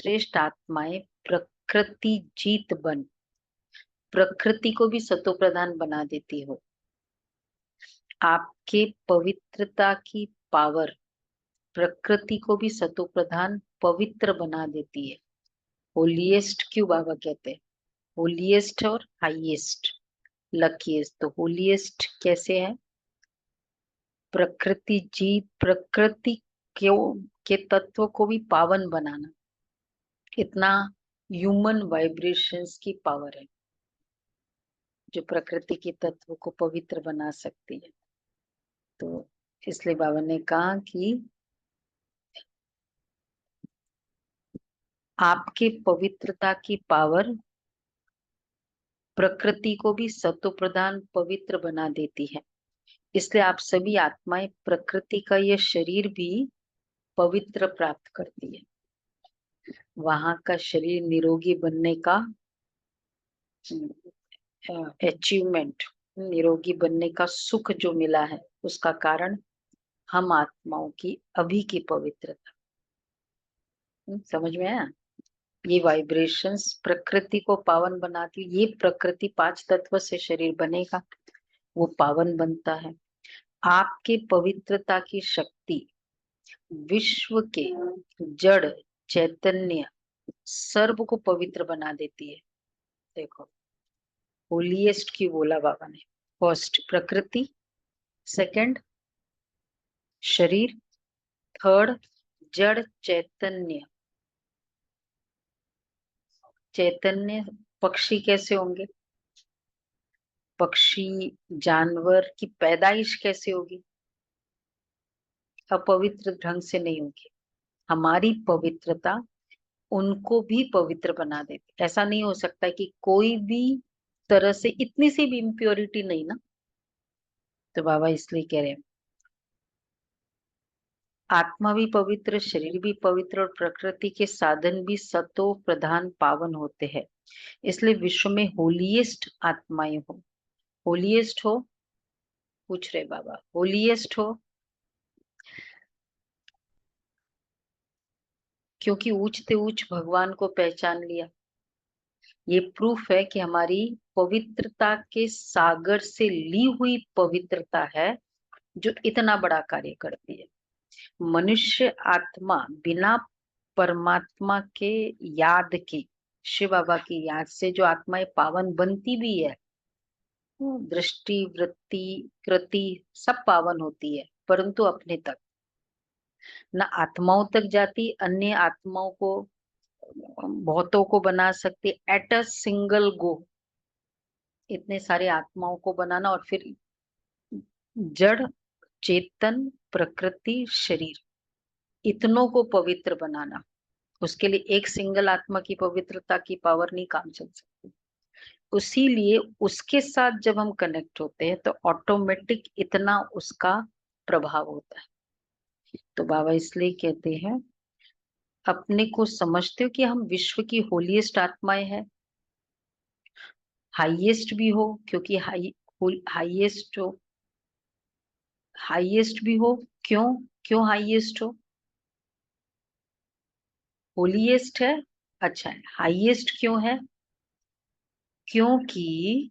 श्रेष्ठ आत्माएं प्रकृति जीत बन प्रकृति को भी सतो प्रधान बना देती हो। आपके पवित्रता की पावर प्रकृति को भी सतो प्रधान पवित्र बना देती है। होलीएस्ट क्यों बाबा कहते हैं? होलीएस्ट और हाईएस्ट, लकीएस्ट। तो होलीएस्ट कैसे है? प्रकृति जीत, प्रकृति के तत्व को भी पावन बनाना, इतना ह्यूमन वाइब्रेशंस की पावर है जो प्रकृति के तत्व को पवित्र बना सकती है। तो इसलिए बाबा ने कहा कि आपके पवित्रता की पावर प्रकृति को भी सत्व प्रधान पवित्र बना देती है। इसलिए आप सभी आत्माएं प्रकृति का यह शरीर भी पवित्र प्राप्त करती है। वहां का शरीर निरोगी बनने का अचीवमेंट, निरोगी बनने का सुख जो मिला है, उसका कारण हम आत्माओं की अभी की पवित्रता। समझ में आया? ये वाइब्रेशंस प्रकृति को पावन बनाती। ये प्रकृति 5 तत्व से शरीर बनेगा, वो पावन बनता है। आपके पवित्रता की शक्ति विश्व के जड़ चैतन्य सर्व को पवित्र बना देती है। देखो, होलीएस्ट की बोला बाबा ने। फर्स्ट प्रकृति, सेकंड शरीर, थर्ड जड़ चैतन्य। चैतन्य पक्षी कैसे होंगे? पक्षी जानवर की पैदाइश कैसे होगी? अपवित्र ढंग से नहीं होगी। हमारी पवित्रता उनको भी पवित्र बना देती। ऐसा नहीं हो सकता कि कोई भी तरह से इतनी सी भी इम्प्योरिटी नहीं ना। तो बाबा इसलिए कह रहे हैं आत्मा भी पवित्र, शरीर भी पवित्र और प्रकृति के साधन भी सतो प्रधान पावन होते हैं। इसलिए विश्व में होलीएस्ट आत्माएं हो। होलीएस्ट हो, पूछ रहे बाबा, होलीएस्ट हो क्योंकि ऊंचते ऊंच भगवान को पहचान लिया। ये प्रूफ है कि हमारी पवित्रता के सागर से ली हुई पवित्रता है जो इतना बड़ा कार्य करती है। मनुष्य आत्मा बिना परमात्मा के याद के, शिव बाबा की याद से जो आत्माएं पावन बनती भी है, दृष्टि वृत्ति कृति सब पावन होती है, परंतु अपने तक न आत्माओं तक जाती, अन्य आत्माओं को बहुतों को बना सकती। एट अ सिंगल गो इतने सारे आत्माओं को बनाना और फिर जड़ चेतन प्रकृति शरीर इतनों को पवित्र बनाना, उसके लिए एक सिंगल आत्मा की पवित्रता की पावर नहीं काम चल सकती। उसीलिए उसके साथ जब हम कनेक्ट होते हैं तो ऑटोमेटिक इतना उसका प्रभाव होता है। तो बाबा इसलिए कहते हैं अपने को समझते हो कि हम विश्व की होलीएस्ट आत्माएं हैं। हाईएस्ट भी हो क्योंकि हाईएस्ट हो, हाईएस्ट भी हो क्यों? क्यों हाईएस्ट हो? होलीएस्ट है, अच्छा है। हाईएस्ट क्यों है? क्योंकि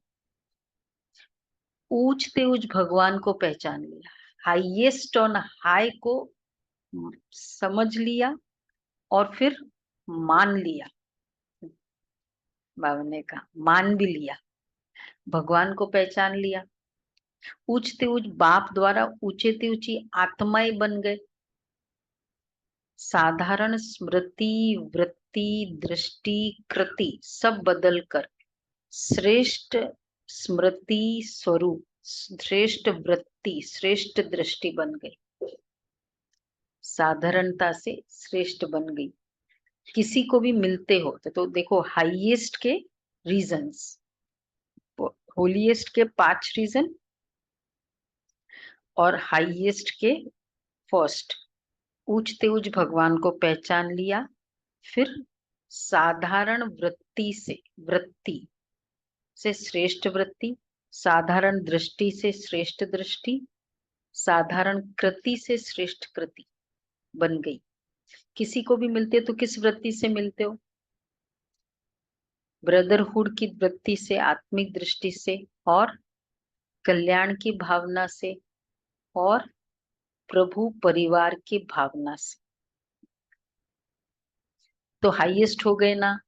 ऊंचते ऊंच भगवान को पहचान लिया। हाईएस्ट ऑन हाई को समझ लिया और फिर मान लिया। बाबा ने कहा मान भी लिया, भगवान को पहचान लिया। ऊंचते ऊंच बाप द्वारा ऊंचे ऊंची आत्माएं बन गए। साधारण स्मृति वृत्ति दृष्टि कृति सब बदल कर श्रेष्ठ स्मृति स्वरूप, श्रेष्ठ वृत्ति, श्रेष्ठ दृष्टि बन गई। साधारणता से श्रेष्ठ बन गई। किसी को भी मिलते हो तो देखो हाईएस्ट के रीजंस, होलीएस्ट के 5 रीजन और हाईएस्ट के फर्स्ट। ऊंचते ऊंच भगवान को पहचान लिया, फिर साधारण वृत्ति से श्रेष्ठ वृत्ति, साधारण दृष्टि से श्रेष्ठ दृष्टि, साधारण कृति से श्रेष्ठ कृति बन गई। किसी को भी मिलते हो तो किस वृत्ति से मिलते हो? ब्रदरहुड की वृत्ति से, आत्मिक दृष्टि से, और कल्याण की भावना से, और प्रभु परिवार की भावना से। तो हाईएस्ट हो गए ना,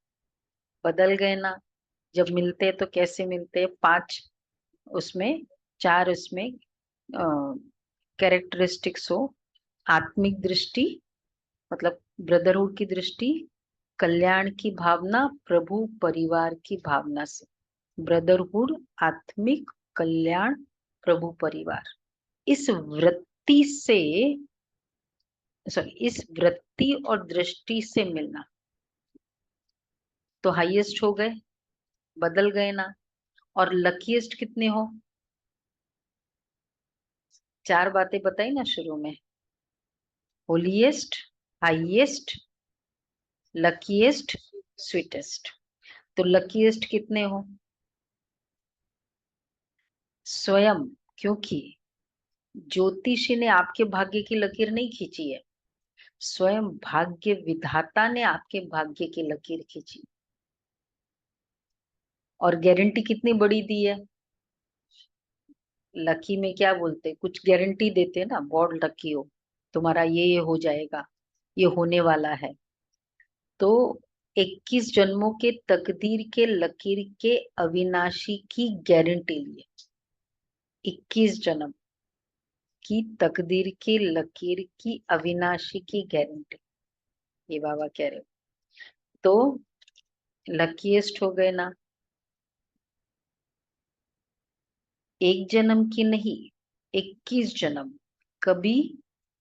बदल गए ना। जब मिलते हैं तो कैसे मिलते हैं? 5 उसमें, 4 उसमें कैरेक्टरिस्टिक्स हो। आत्मिक दृष्टि मतलब ब्रदरहुड की दृष्टि, कल्याण की भावना, प्रभु परिवार की भावना से। ब्रदरहुड, आत्मिक, कल्याण, प्रभु परिवार। इस वृत्ति से, सॉरी, इस वृत्ति और दृष्टि से मिलना। तो हाईएस्ट हो गए, बदल गए ना। और लकीएस्ट कितने हो? 4 बातें बताई ना शुरू में। Holiest, highest, luckiest, sweetest. तो लकीएस्ट कितने हो? स्वयं, क्योंकि ज्योतिषी ने आपके भाग्य की लकीर नहीं खींची है, स्वयं भाग्य विधाता ने आपके भाग्य की लकीर खींची। और गारंटी कितनी बड़ी दी है? लकी में क्या बोलते, कुछ गारंटी देते हैं ना, बहुत लकी हो, तुम्हारा ये हो जाएगा, ये होने वाला है। तो 21 जन्मों के तकदीर के लकीर के अविनाशी की गारंटी लिए। 21 जन्म की तकदीर की लकीर की अविनाशी की गारंटी, ये बाबा कह रहे हो। तो लकीएस्ट हो गए ना। एक जन्म की नहीं, 21 जन्म। कभी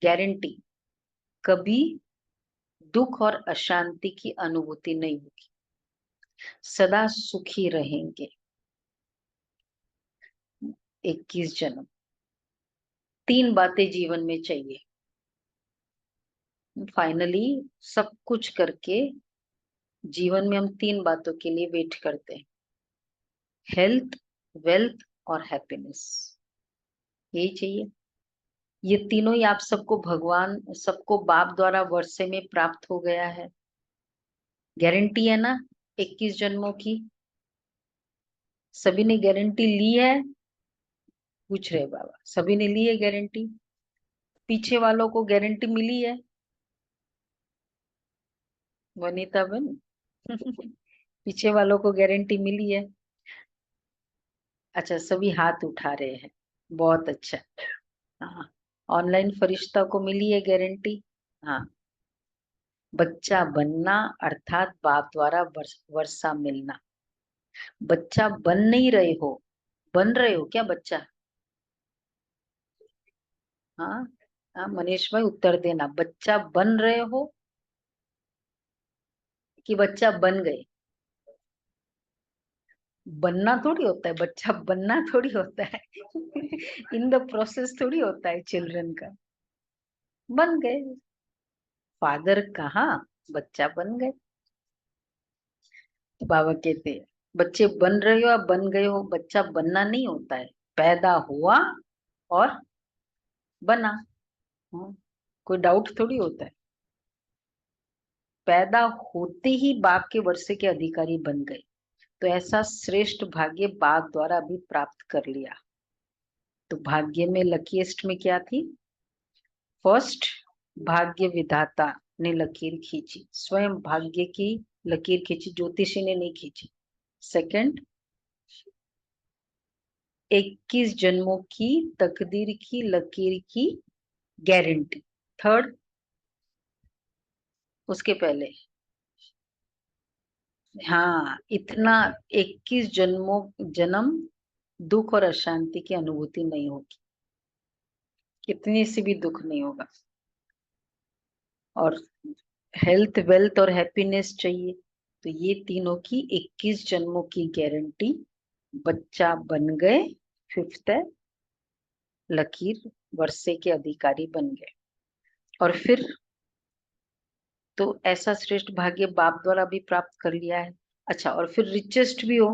गारंटी, कभी दुख और अशांति की अनुभूति नहीं होगी, सदा सुखी रहेंगे। 21 जन्म। 3 बातें जीवन में चाहिए। फाइनली सब कुछ करके जीवन में हम 3 बातों के लिए वेट करते हैं, हेल्थ, वेल्थ और हैप्पीनेस। यही चाहिए। ये तीनों ही आप सबको भगवान, सबको बाप द्वारा वर्षे में प्राप्त हो गया है। गारंटी है ना 21 जन्मों की। सभी ने गारंटी ली है? पूछ रहे बाबा, सभी ने ली है गारंटी? पीछे वालों को गारंटी मिली है? वनीता बन पीछे वालों को गारंटी मिली है? अच्छा, सभी हाथ उठा रहे हैं, बहुत अच्छा। हाँ, ऑनलाइन फरिश्ता को मिली है गारंटी। हाँ, बच्चा बनना अर्थात बाप द्वारा वर्षा मिलना। बच्चा बन नहीं रहे हो, बन रहे हो क्या बच्चा? हाँ, हाँ मनीष भाई उत्तर देना, बच्चा बन रहे हो कि बच्चा बन गए? बनना थोड़ी होता है, बच्चा बनना थोड़ी होता है इन द प्रोसेस थोड़ी होता है चिल्ड्रन का। बन गए, फादर कहाँ, बच्चा बन गए। बाबा कहते हैं बच्चे बन रहे हो या बन गए हो, बच्चा बनना नहीं होता है, पैदा हुआ और बना। हाँ, कोई डाउट थोड़ी होता है। पैदा होते ही बाप के वर्षे के अधिकारी बन गए। तो ऐसा श्रेष्ठ भाग्य बाप द्वारा भी प्राप्त कर लिया। तो भाग्य में लकीएस्ट में क्या थी? फर्स्ट, भाग्य विधाता ने लकीर खींची, स्वयं भाग्य की लकीर खींची, ज्योतिषी ने नहीं खींची। सेकंड, 21 जन्मों की तकदीर की लकीर की गारंटी। थर्ड, उसके पहले, हाँ, इतना 21 जन्म दुख और अशांति की अनुभूति नहीं होगी, कितनी सी भी दुख नहीं होगा। और हेल्थ, वेल्थ और हैप्पीनेस चाहिए। तो ये तीनों की 21 जन्मों की गारंटी। बच्चा बन गए, फिफ्थ है, लकीर वर्षे के अधिकारी बन गए। और फिर तो ऐसा श्रेष्ठ भाग्य बाप द्वारा भी प्राप्त कर लिया है। अच्छा, और फिर रिचेस्ट भी हो।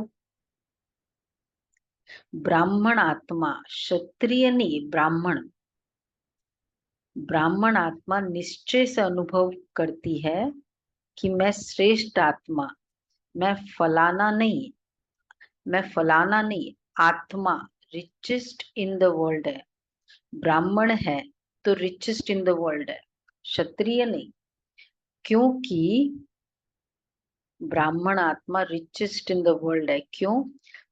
ब्राह्मण आत्मा, क्षत्रिय नहीं, ब्राह्मण। ब्राह्मण आत्मा निश्चय से अनुभव करती है कि मैं श्रेष्ठ आत्मा, मैं फलाना नहीं, मैं फलाना नहीं, आत्मा रिचेस्ट इन द वर्ल्ड है। ब्राह्मण है तो रिचेस्ट इन द वर्ल्ड है, क्षत्रिय नहीं। क्योंकि ब्राह्मण आत्मा रिचेस्ट इन द वर्ल्ड है। क्यों?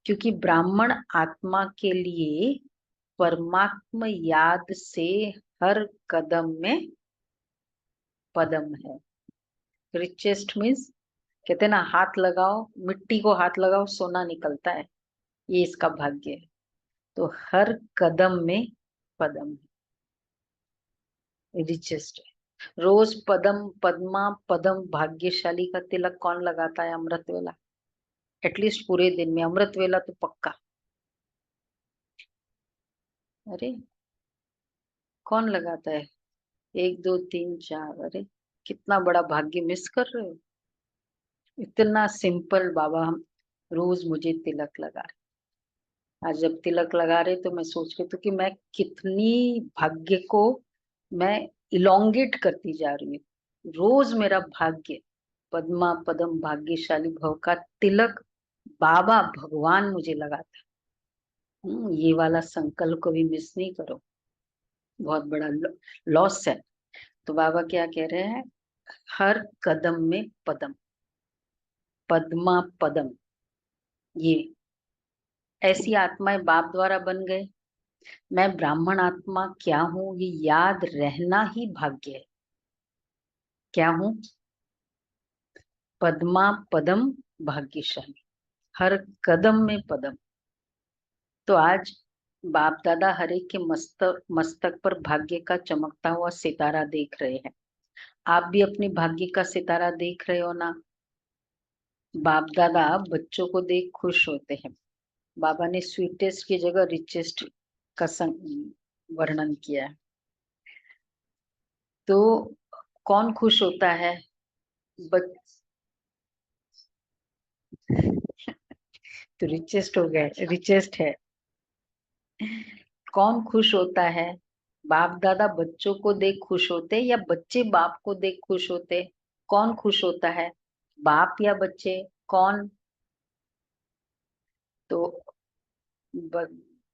क्योंकि ब्राह्मण आत्मा के लिए परमात्मा याद से हर कदम में पदम है। रिचेस्ट मीन्स, कहते ना हाथ लगाओ, मिट्टी को हाथ लगाओ सोना निकलता है, ये इसका भाग्य है। तो हर कदम में पदम है, रिचेस्ट है। रोज पदम पद्मा पदम भाग्यशाली का तिलक कौन लगाता है? अमृत वेला। एटलीस्ट पूरे दिन में अमृत वेला तो पक्का। अरे कौन लगाता है? एक दो तीन चार, अरे कितना बड़ा भाग्य मिस कर रहे हो। इतना सिंपल बाबा हम रोज मुझे तिलक लगा रहे। आज जब तिलक लगा रहे तो मैं सोच रही थी कि मैं कितनी भाग्य को मैं इलोंगेट करती जा रही हूँ। रोज मेरा भाग्य पद्मा पदम भाग्यशाली भव का तिलक बाबा भगवान मुझे लगाता है। ये वाला संकल्प को भी मिस नहीं करो, बहुत बड़ा लॉस है। तो बाबा क्या कह रहे हैं? हर कदम में पदम, पद्मा पदम। ये ऐसी आत्माएं बाप द्वारा बन गए। मैं ब्राह्मण आत्मा क्या हूँ ये याद रहना ही भाग्य है। क्या हूँ? पद्मा पदम भाग्यशाली, हर कदम में पदम। तो आज बाप दादा हरे के मस्तक मस्तक पर भाग्य का चमकता हुआ सितारा देख रहे हैं। आप भी अपने भाग्य का सितारा देख रहे हो ना? बाप दादा बच्चों को देख खुश होते हैं। बाबा ने स्वीटेस्ट की जगह रिचेस्ट का वर्णन किया है। तो कौन खुश होता है? बच तो रिचेस्ट हो गए, रिचेस्ट है। कौन खुश होता है? बाप दादा बच्चों को देख खुश होते या बच्चे बाप को देख खुश होते? कौन खुश होता है, बाप या बच्चे? कौन? तो ब,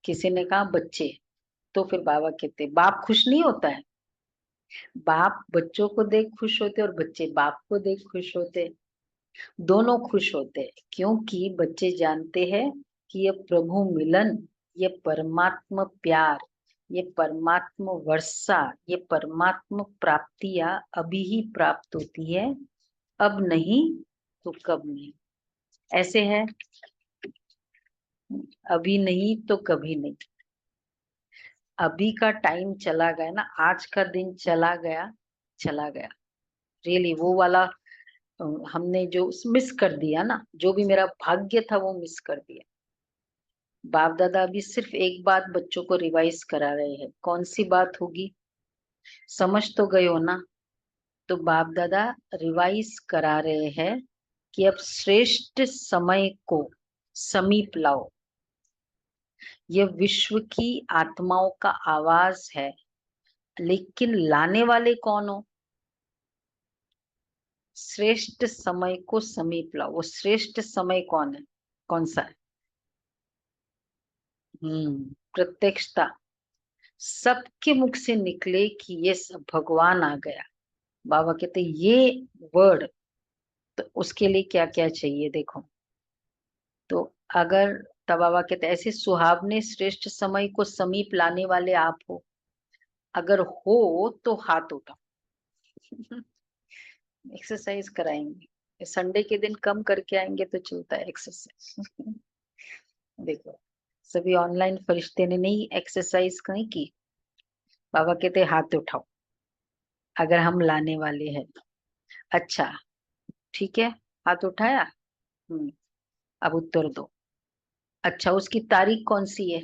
किसी ने कहा बच्चे, तो फिर बाबा कहते बाप खुश नहीं होता है। बाप बच्चों को देख खुश होते और बच्चे बाप को देख खुश होते। दोनों खुश होते हैं, क्योंकि बच्चे जानते हैं कि ये प्रभु मिलन, ये परमात्मा प्यार, ये परमात्मा वर्षा, ये परमात्मा प्राप्तियां अभी ही प्राप्त होती है, अब नहीं तो कब नहीं। ऐसे है, अभी नहीं तो कभी नहीं। अभी का टाइम चला गया ना, आज का दिन चला गया, चला गया। रियली वो वाला हमने जो मिस कर दिया ना, जो भी मेरा भाग्य था वो मिस कर दिया। बाप दादा अभी सिर्फ एक बात बच्चों को रिवाइज करा रहे हैं। कौन सी बात होगी? समझ तो गए हो ना? तो बाप दादा रिवाइज करा रहे हैं कि अब श्रेष्ठ समय को समीप लाओ। यह विश्व की आत्माओं का आवाज है, लेकिन लाने वाले कौन हो? श्रेष्ठ समय को समीप लाओ। वो श्रेष्ठ समय कौन है? कौन सा है? प्रत्यक्षता। सबके मुख से निकले कि ये सब भगवान आ गया। बाबा कहते ये वर्ड, तो उसके लिए क्या क्या चाहिए देखो। तो अगर, तब बाबा कहते ऐसे सुहावने श्रेष्ठ समय को समीप लाने वाले आप हो, अगर हो तो हाथ उठाओ। एक्सरसाइज कराएंगे, संडे के दिन कम करके आएंगे तो चलता है एक्सरसाइज। देखो, सभी ऑनलाइन फरिश्ते ने नहीं एक्सरसाइज नहीं की। बाबा कहते हाथ उठाओ अगर हम लाने वाले हैं। अच्छा, ठीक है, हाथ उठाया। हम्म, अब उत्तर दो। अच्छा, उसकी तारीख कौन सी है?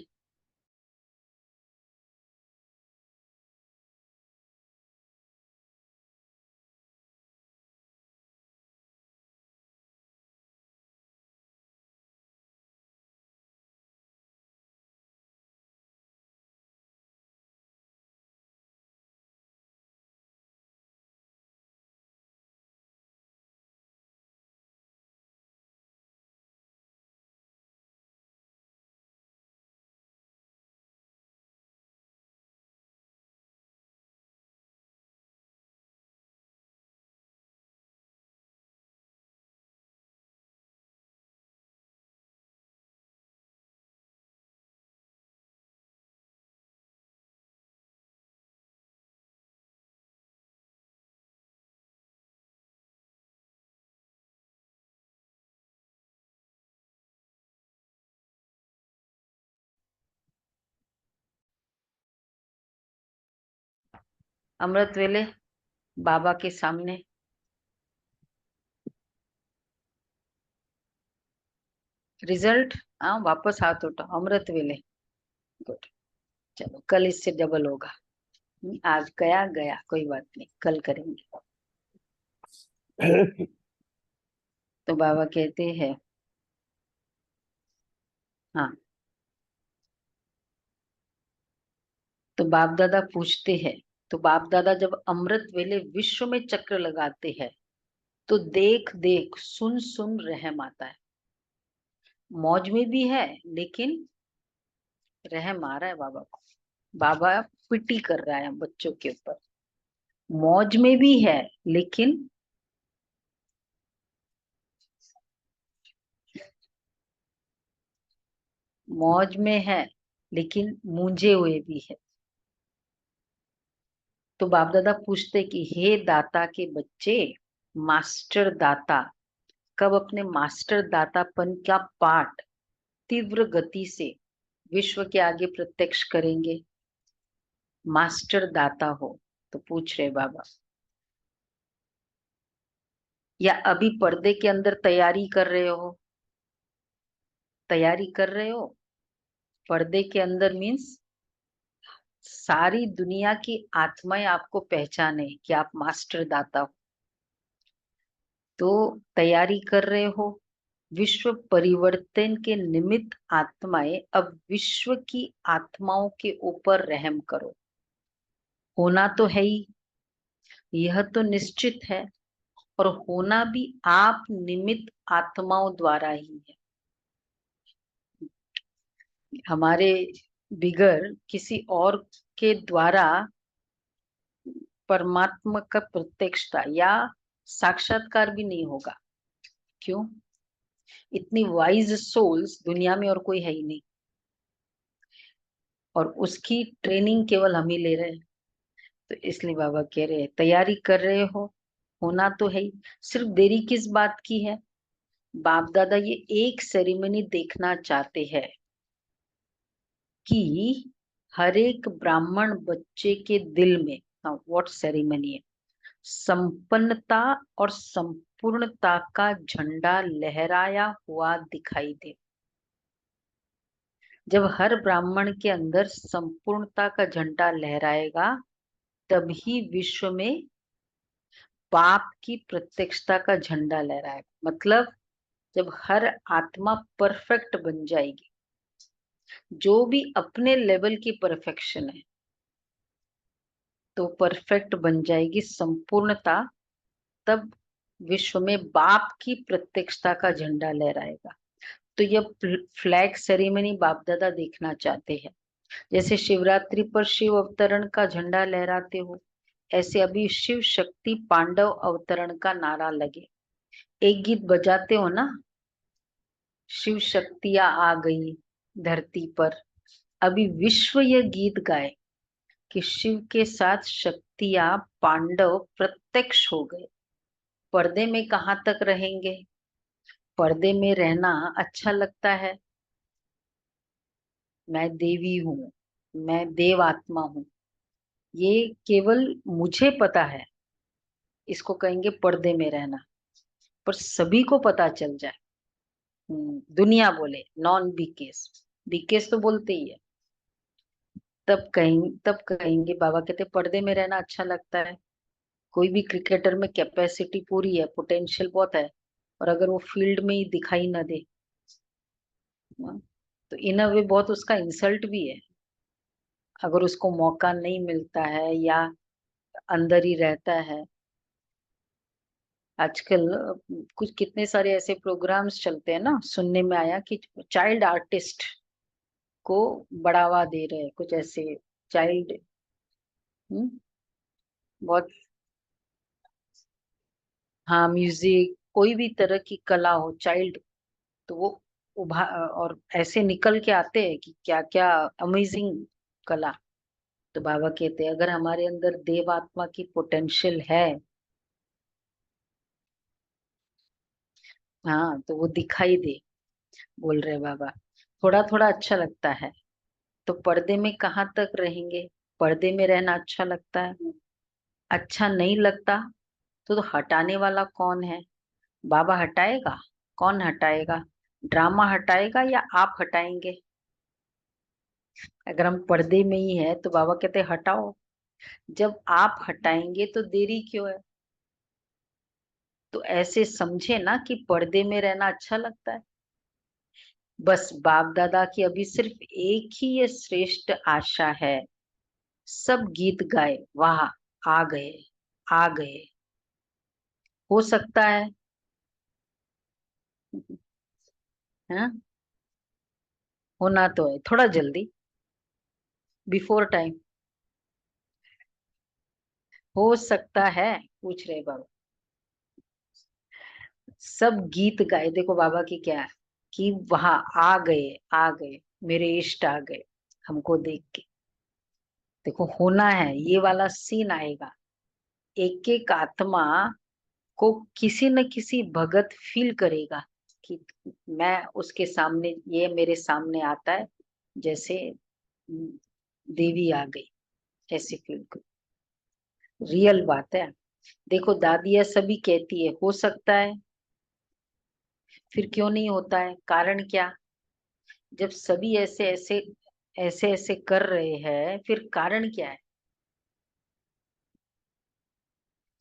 अमृत वेले बाबा के सामने। रिजल्ट, हाँ वापस हाथ उठाओ, अमृत वेले। गुड। चलो कल इससे डबल होगा। आज गया गया, कोई बात नहीं, कल करेंगे। तो बाबा कहते हैं, हाँ, तो बाप दादा पूछते हैं, तो बाप दादा जब अमृत वेले विश्व में चक्र लगाते हैं तो देख देख सुन सुन रहम आता है। मौज में भी है, लेकिन रहम आ रहा है बाबा को। बाबा पिटी कर रहा है बच्चों के ऊपर। मौज में भी है, लेकिन मौज में है लेकिन मूंझे हुए भी है। तो बाप दादा पूछते कि हे दाता के बच्चे, मास्टर दाता कब अपने मास्टर दातापन का पाठ तीव्र गति से विश्व के आगे प्रत्यक्ष करेंगे? मास्टर दाता हो तो पूछ रहे बाबा, या अभी पर्दे के अंदर तैयारी कर रहे हो? तैयारी कर रहे हो पर्दे के अंदर, मीन्स सारी दुनिया की आत्माएं आपको पहचाने कि आप मास्टर दाता हो, तो तैयारी कर रहे हो। विश्व परिवर्तन के निमित्त आत्माएं, अब विश्व की आत्माओं के ऊपर रहम करो। होना तो है ही, यह तो निश्चित है, और होना भी आप निमित्त आत्माओं द्वारा ही है। हमारे बिगर किसी और के द्वारा परमात्मा का प्रत्यक्षता या साक्षात्कार भी नहीं होगा। क्यों? इतनी वाइज सोल्स दुनिया में और कोई है ही नहीं, और उसकी ट्रेनिंग केवल हम ही ले रहे हैं। तो इसलिए बाबा कह रहे हैं तैयारी कर रहे हो, होना तो है ही, सिर्फ देरी किस बात की है? बाप दादा ये एक सेरेमनी देखना चाहते हैं कि हर एक ब्राह्मण बच्चे के दिल में, व्हाट सेरेमनी है, संपन्नता और संपूर्णता का झंडा लहराया हुआ दिखाई दे। जब हर ब्राह्मण के अंदर संपूर्णता का झंडा लहराएगा, तभी विश्व में बाप की प्रत्यक्षता का झंडा लहराएगा। मतलब जब हर आत्मा परफेक्ट बन जाएगी, जो भी अपने लेवल की परफेक्शन है, तो परफेक्ट बन जाएगी संपूर्णता, तब विश्व में बाप की प्रत्यक्षता का झंडा लहराएगा। तो यह फ्लैग सेरेमनी बाप दादा देखना चाहते हैं। जैसे शिवरात्रि पर शिव अवतरण का झंडा लहराते हो, ऐसे अभी शिव शक्ति पांडव अवतरण का नारा लगे। एक गीत बजाते हो ना, शिव शक्तियां आ गई धरती पर। अभी विश्व यह गीत गाए कि शिव के साथ शक्तियां पांडव प्रत्यक्ष हो गए। पर्दे में कहाँ तक रहेंगे? पर्दे में रहना अच्छा लगता है, मैं देवी हूँ, मैं देव आत्मा हूँ, ये केवल मुझे पता है, इसको कहेंगे पर्दे में रहना। पर सभी को पता चल जाए, दुनिया बोले नॉन बीकेस, बीकेस तो बोलते ही है, तब कहेंगे बाबा कहते पर्दे में रहना अच्छा लगता है। कोई भी क्रिकेटर में कैपेसिटी पूरी है, पोटेंशियल बहुत है, और अगर वो फील्ड में ही दिखाई ना दे, हाँ, तो इन अ वे बहुत उसका इंसल्ट भी है। अगर उसको मौका नहीं मिलता है या अंदर ही रहता है। आजकल कुछ कितने सारे ऐसे प्रोग्राम्स चलते हैं ना, सुनने में आया कि चाइल्ड आर्टिस्ट को बढ़ावा दे रहे हैं, कुछ ऐसे चाइल्ड, बहुत, हाँ म्यूजिक, कोई भी तरह की कला हो, चाइल्ड, तो वो उभा और ऐसे निकल के आते हैं कि क्या क्या अमेजिंग कला। तो बाबा कहते हैं अगर हमारे अंदर देव आत्मा की पोटेंशियल है, हाँ, तो वो दिखाई दे, बोल रहे बाबा। थोड़ा थोड़ा अच्छा लगता है, तो पर्दे में कहाँ तक रहेंगे? पर्दे में रहना अच्छा लगता है, अच्छा नहीं लगता तो हटाने वाला कौन है? बाबा हटाएगा? कौन हटाएगा? ड्रामा हटाएगा या आप हटाएंगे? अगर हम पर्दे में ही है तो बाबा कहते हटाओ। जब आप हटाएंगे तो देरी क्यों है? तो ऐसे समझे ना कि पर्दे में रहना अच्छा लगता है। बस बाप दादा की अभी सिर्फ एक ही ये श्रेष्ठ आशा है, सब गीत गाए, वाह, आ गए, आ गए। हो सकता है, हाँ, होना तो है थोड़ा जल्दी, बिफोर टाइम। हो सकता है, पूछ रहे बाबा। सब गीत गाए, देखो बाबा की क्या है कि वहां आ गए, आ गए, मेरे इष्ट आ गए हमको देख के। देखो होना है, ये वाला सीन आएगा। एक एक आत्मा को किसी न किसी भगत फील करेगा कि मैं उसके सामने, ये मेरे सामने आता है, जैसे देवी आ गई, ऐसी फील को। रियल बात है। देखो दादिया सभी कहती है हो सकता है, फिर क्यों नहीं होता है? कारण क्या? जब सभी ऐसे ऐसे ऐसे ऐसे कर रहे हैं, फिर कारण क्या है?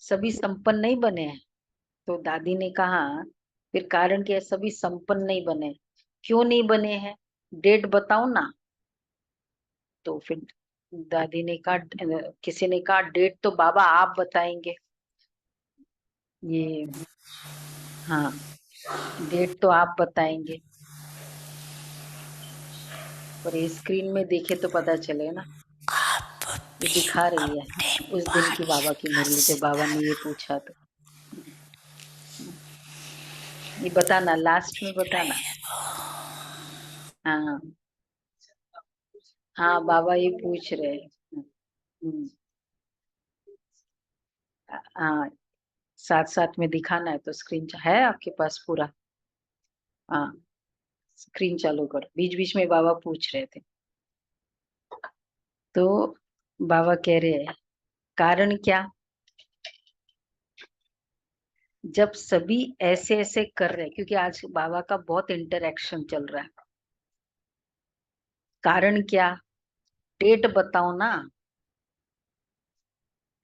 सभी संपन्न नहीं बने हैं। तो दादी ने कहा फिर कारण क्या है? सभी संपन्न नहीं बने। क्यों नहीं बने हैं? डेट बताओ ना। तो फिर दादी ने कहा, किसी ने कहा डेट तो बाबा आप बताएंगे। ये, हाँ, डेट तो आप बताएंगे। पर ये स्क्रीन में देखे तो पता चले ना, ये दिखा रही है उस दिन की बाबा की मुरली, जब बाबा ने ये पूछा तो। ये बताना, लास्ट में बताना। हाँ, हाँ, बाबा ये पूछ रहे हैं। हम्म, हाँ, साथ साथ में दिखाना है तो स्क्रीन है आपके पास पूरा? हाँ, स्क्रीन चालू करो, बीच बीच में बाबा पूछ रहे थे। तो बाबा कह रहे हैं कारण क्या? जब सभी ऐसे ऐसे कर रहे हैं, क्योंकि आज बाबा का बहुत इंटरेक्शन चल रहा है। कारण क्या? डेट बताओ ना।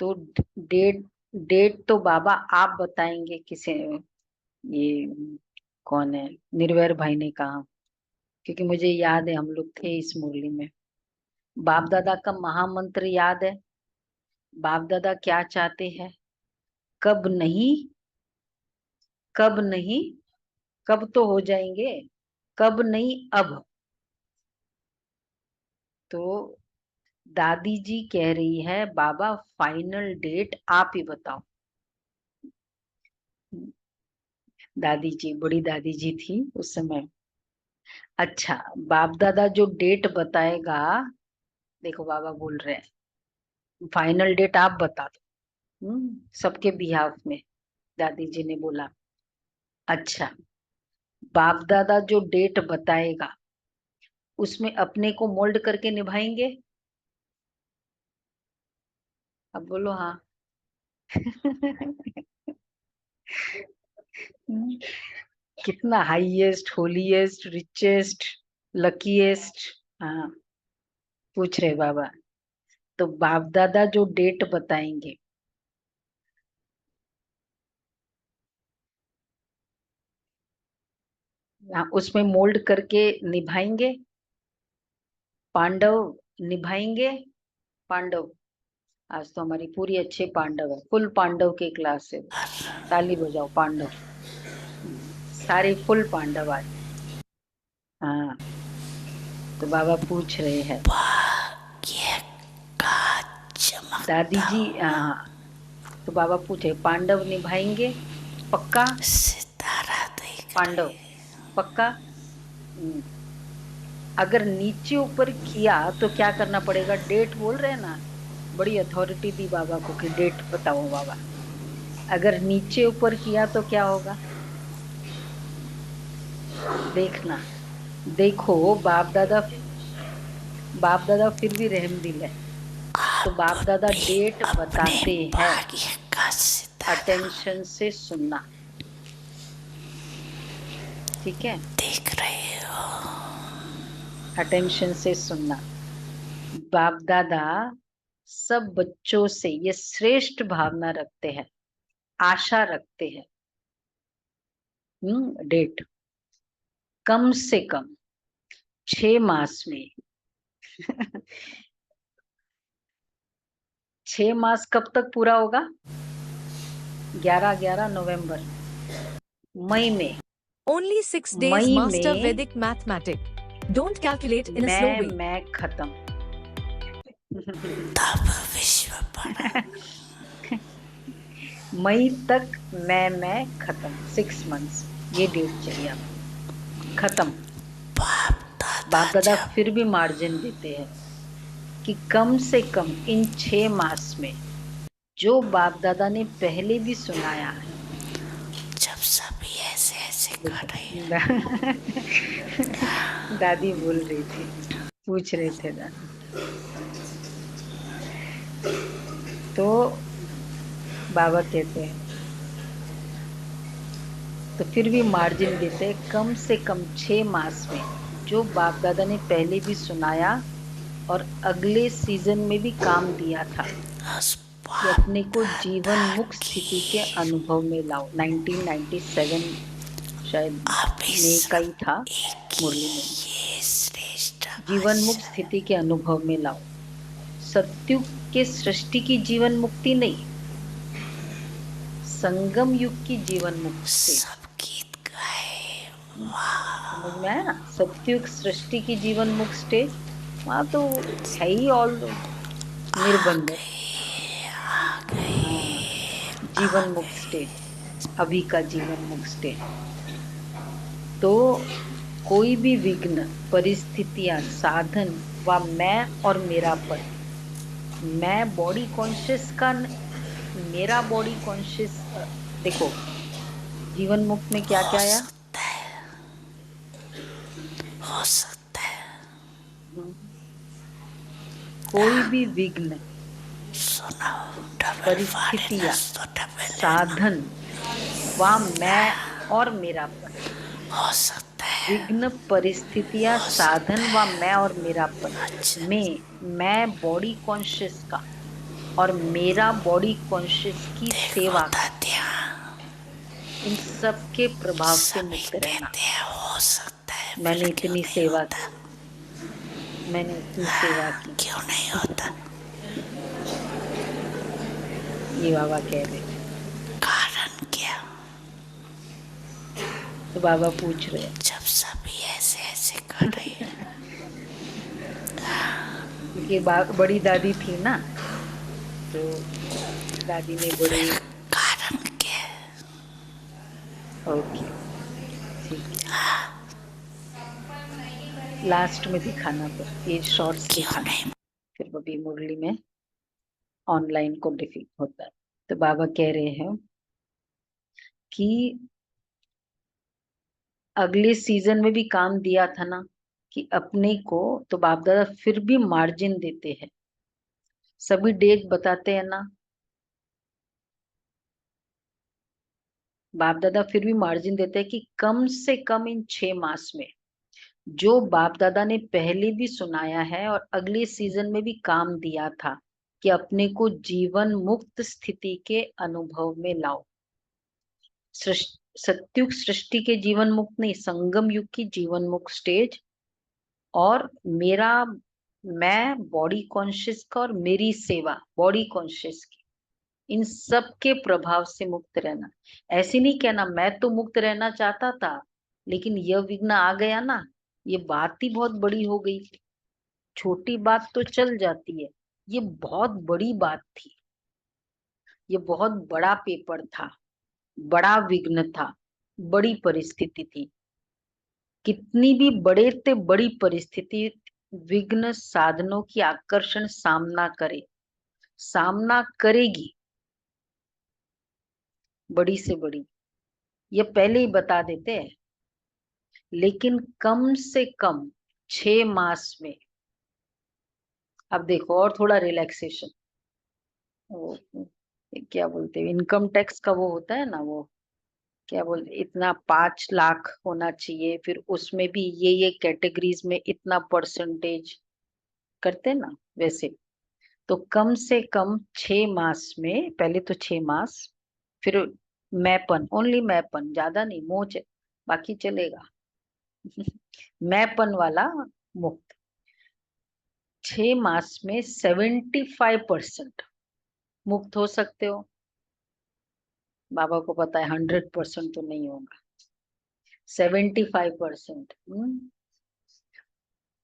तो डेट, डेट तो बाबा आप बताएंगे। किसे? ये कौन है? निर्वैर भाई ने कहा, क्योंकि मुझे याद है हम लोग थे इस मुरली में। बाप दादा का महामंत्र याद है? बाप दादा क्या चाहते हैं? कब नहीं, कब नहीं, कब तो हो जाएंगे, कब नहीं अब। तो दादी जी कह रही है बाबा फाइनल डेट आप ही बताओ। दादी जी, बड़ी दादी जी थी उस समय। अच्छा, बाप दादा जो डेट बताएगा, देखो बाबा बोल रहे हैं फाइनल डेट आप बता दो। सबके बिहाफ में दादी जी ने बोला। अच्छा, बाप दादा जो डेट बताएगा उसमें अपने को मोल्ड करके निभाएंगे? अब बोलो हाँ। कितना हाईएस्ट, होलीएस्ट, रिचेस्ट, लकीएस्ट। हाँ, पूछ रहे बाबा। तो बाप दादा जो डेट बताएंगे, उसमें मोल्ड करके निभाएंगे। पांडव निभाएंगे। पांडव, आज तो हमारी पूरी अच्छे पांडव है, फुल पांडव के क्लास है। ताली बजाओ पांडव। सारे फुल पांडव आज। हाँ, तो बाबा पूछ रहे हैं दादी जी, हाँ, तो बाबा पूछे पांडव निभाएंगे पक्का? पांडव पक्का? अगर नीचे ऊपर किया तो क्या करना पड़ेगा? डेट बोल रहे हैं ना, बड़ी अथॉरिटी दी बाबा को कि डेट बताओ बाबा। अगर नीचे ऊपर किया तो क्या होगा? देखना, देखो बाप दादा, बाप दादा फिर भी रहमदिल है। तो बाप दादा डेट बताते हैं, भाग्य का सितारा अटेंशन से सुनना, ठीक है, देख रहे हो। अटेंशन से सुनना। बाप दादा सब बच्चों से ये श्रेष्ठ भावना रखते हैं, आशा रखते हैं। डेट कम से कम 6 मास में 6 मास कब तक पूरा होगा? 11 नवंबर, मई में, Only 6 days, मई master में Vedic mathematics. Don't calculate in a slow way. मैं खत्म। तब विश्व पड़ा। मई तक मैं खत्म, 6 मंथ्स, ये डेट चाहिए आपको, खत्म। बाप दादा फिर भी मार्जिन देते हैं कि कम से कम इन 6 मास में जो बाप दादा ने पहले भी सुनाया है, जब सभी ऐसे ऐसे कर रहे हैं। दादी बोल रही थी, पूछ रहे थे दादी, तो बाबा कहते हैं, तो फिर भी मार्जिन देते हैं, कम से कम 6 मास में जो बाप दादा ने पहले भी सुनाया और अगले सीजन में भी काम दिया था कि अपने को जीवन मुक्त स्थिति के अनुभव में लाओ। 1997 शायद मई का ही था, मुरली में, जीवन मुक्त स्थिति के अनुभव में लाओ। सत्युग के सृष्टि की जीवन मुक्ति नहीं, संगम युग की जीवन मुक्ति। सब गीत गाए। समझ में आया ना? सत्युग सृष्टि की जीवन मुक्त स्टेज, वहां तो है ही ऑल निर्बंध। हाँ, जीवन मुक्त स्टेज, अभी का जीवन मुक्त स्टेज। तो कोई भी विघ्न, परिस्थितियां, साधन व मैं और मेरापन, मैं बॉडी कॉन्शियस का मेरा बॉडी कॉन्शियस, देखो जीवन मुक्त में क्या क्या आया? हो सकता है। कोई भी विघ्न, सुनो, डबल परिस्थितियां, तो डबल साधन व मैं और मेरापन, हो सकता है। विघ्न, परिस्थितियां, साधन व मैं और मेरापन में मैं बॉडी कॉन्शियस का और मेरा बॉडी कॉन्शियस की सेवा का, इन सब के प्रभाव से मुक्त रहना। हो सकता है। मैंने इतनी सेवा की, मैंने इतनी सेवा की, क्यों नहीं होता? ये बाबा कह रहे थे। कारण क्या? तो बाबा पूछ रहे हैं, जब सभी ऐसे ऐसे कर रहे हैं। क्योंकि बड़ी दादी थी ना, तो दादी ने बड़े, कारण क्या? ओके ठीक है, लास्ट में दिखाना, तो ये शॉर्ट्स दिखाना, फिर वो भी मुरली में ऑनलाइन को डिफिक होता है। तो बाबा कह रहे हैं कि अगले सीजन में भी काम दिया था ना कि अपने को, तो बाप दादा फिर भी मार्जिन देते हैं, सभी डेट बताते हैं ना, बाप दादा फिर भी मार्जिन देते हैं कि कम से कम इन 6 मास में जो बाप दादा ने पहले भी सुनाया है और अगले सीजन में भी काम दिया था कि अपने को जीवन मुक्त स्थिति के अनुभव में लाओ। सत्युग सृष्टि के जीवन मुक्त नहीं, संगम युग की जीवन मुक्त स्टेज, और मेरा मैं बॉडी कॉन्शियस का और मेरी सेवा बॉडी कॉन्शियस की, इन सब के प्रभाव से मुक्त रहना। ऐसे नहीं कहना मैं तो मुक्त रहना चाहता था लेकिन यह विघ्न आ गया ना, ये बात ही बहुत बड़ी हो गई। छोटी बात तो चल जाती है, ये बहुत बड़ी बात थी, ये बहुत बड़ा पेपर था, बड़ा विघ्न था, बड़ी परिस्थिति थी। कितनी भी बड़े से बड़ी परिस्थिति, विघ्न साधनों की आकर्षण सामना करे, सामना करेगी, बड़ी से बड़ी, ये पहले ही बता देते हैं। लेकिन कम से कम 6 मास में अब देखो और थोड़ा रिलैक्सेशन। वो क्या बोलते हैं, इनकम टैक्स का वो होता है ना, वो क्या बोलते, इतना 5 लाख होना चाहिए, फिर उसमें भी ये कैटेगरीज में इतना परसेंटेज करते हैं ना, वैसे। तो कम से कम 6 मास में, पहले तो 6 मास, फिर मैपन, ओनली मैपन, ज्यादा नहीं, मोच बाकी चलेगा। मैपन वाला मुफ्त। 6 मास में 75% मुक्त हो सकते हो। बाबा को पता है 100% तो नहीं होगा, 75%।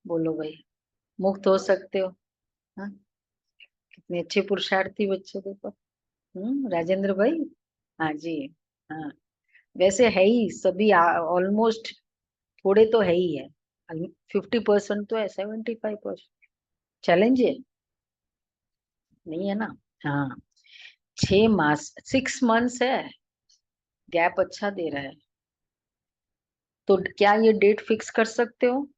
बोलो भाई, मुक्त हो सकते हो? हाँ, कितने अच्छे पुरुषार्थी बच्चे, देखो। राजेंद्र भाई। हाँ जी। हाँ, वैसे है ही सभी, ऑलमोस्ट, थोड़े तो है ही है। 50% तो है, 75% चैलेंज है, नहीं है ना? हाँ, 6 मास, 6 मंथ्स है, गैप अच्छा दे रहा है। तो क्या ये डेट फिक्स कर सकते हो?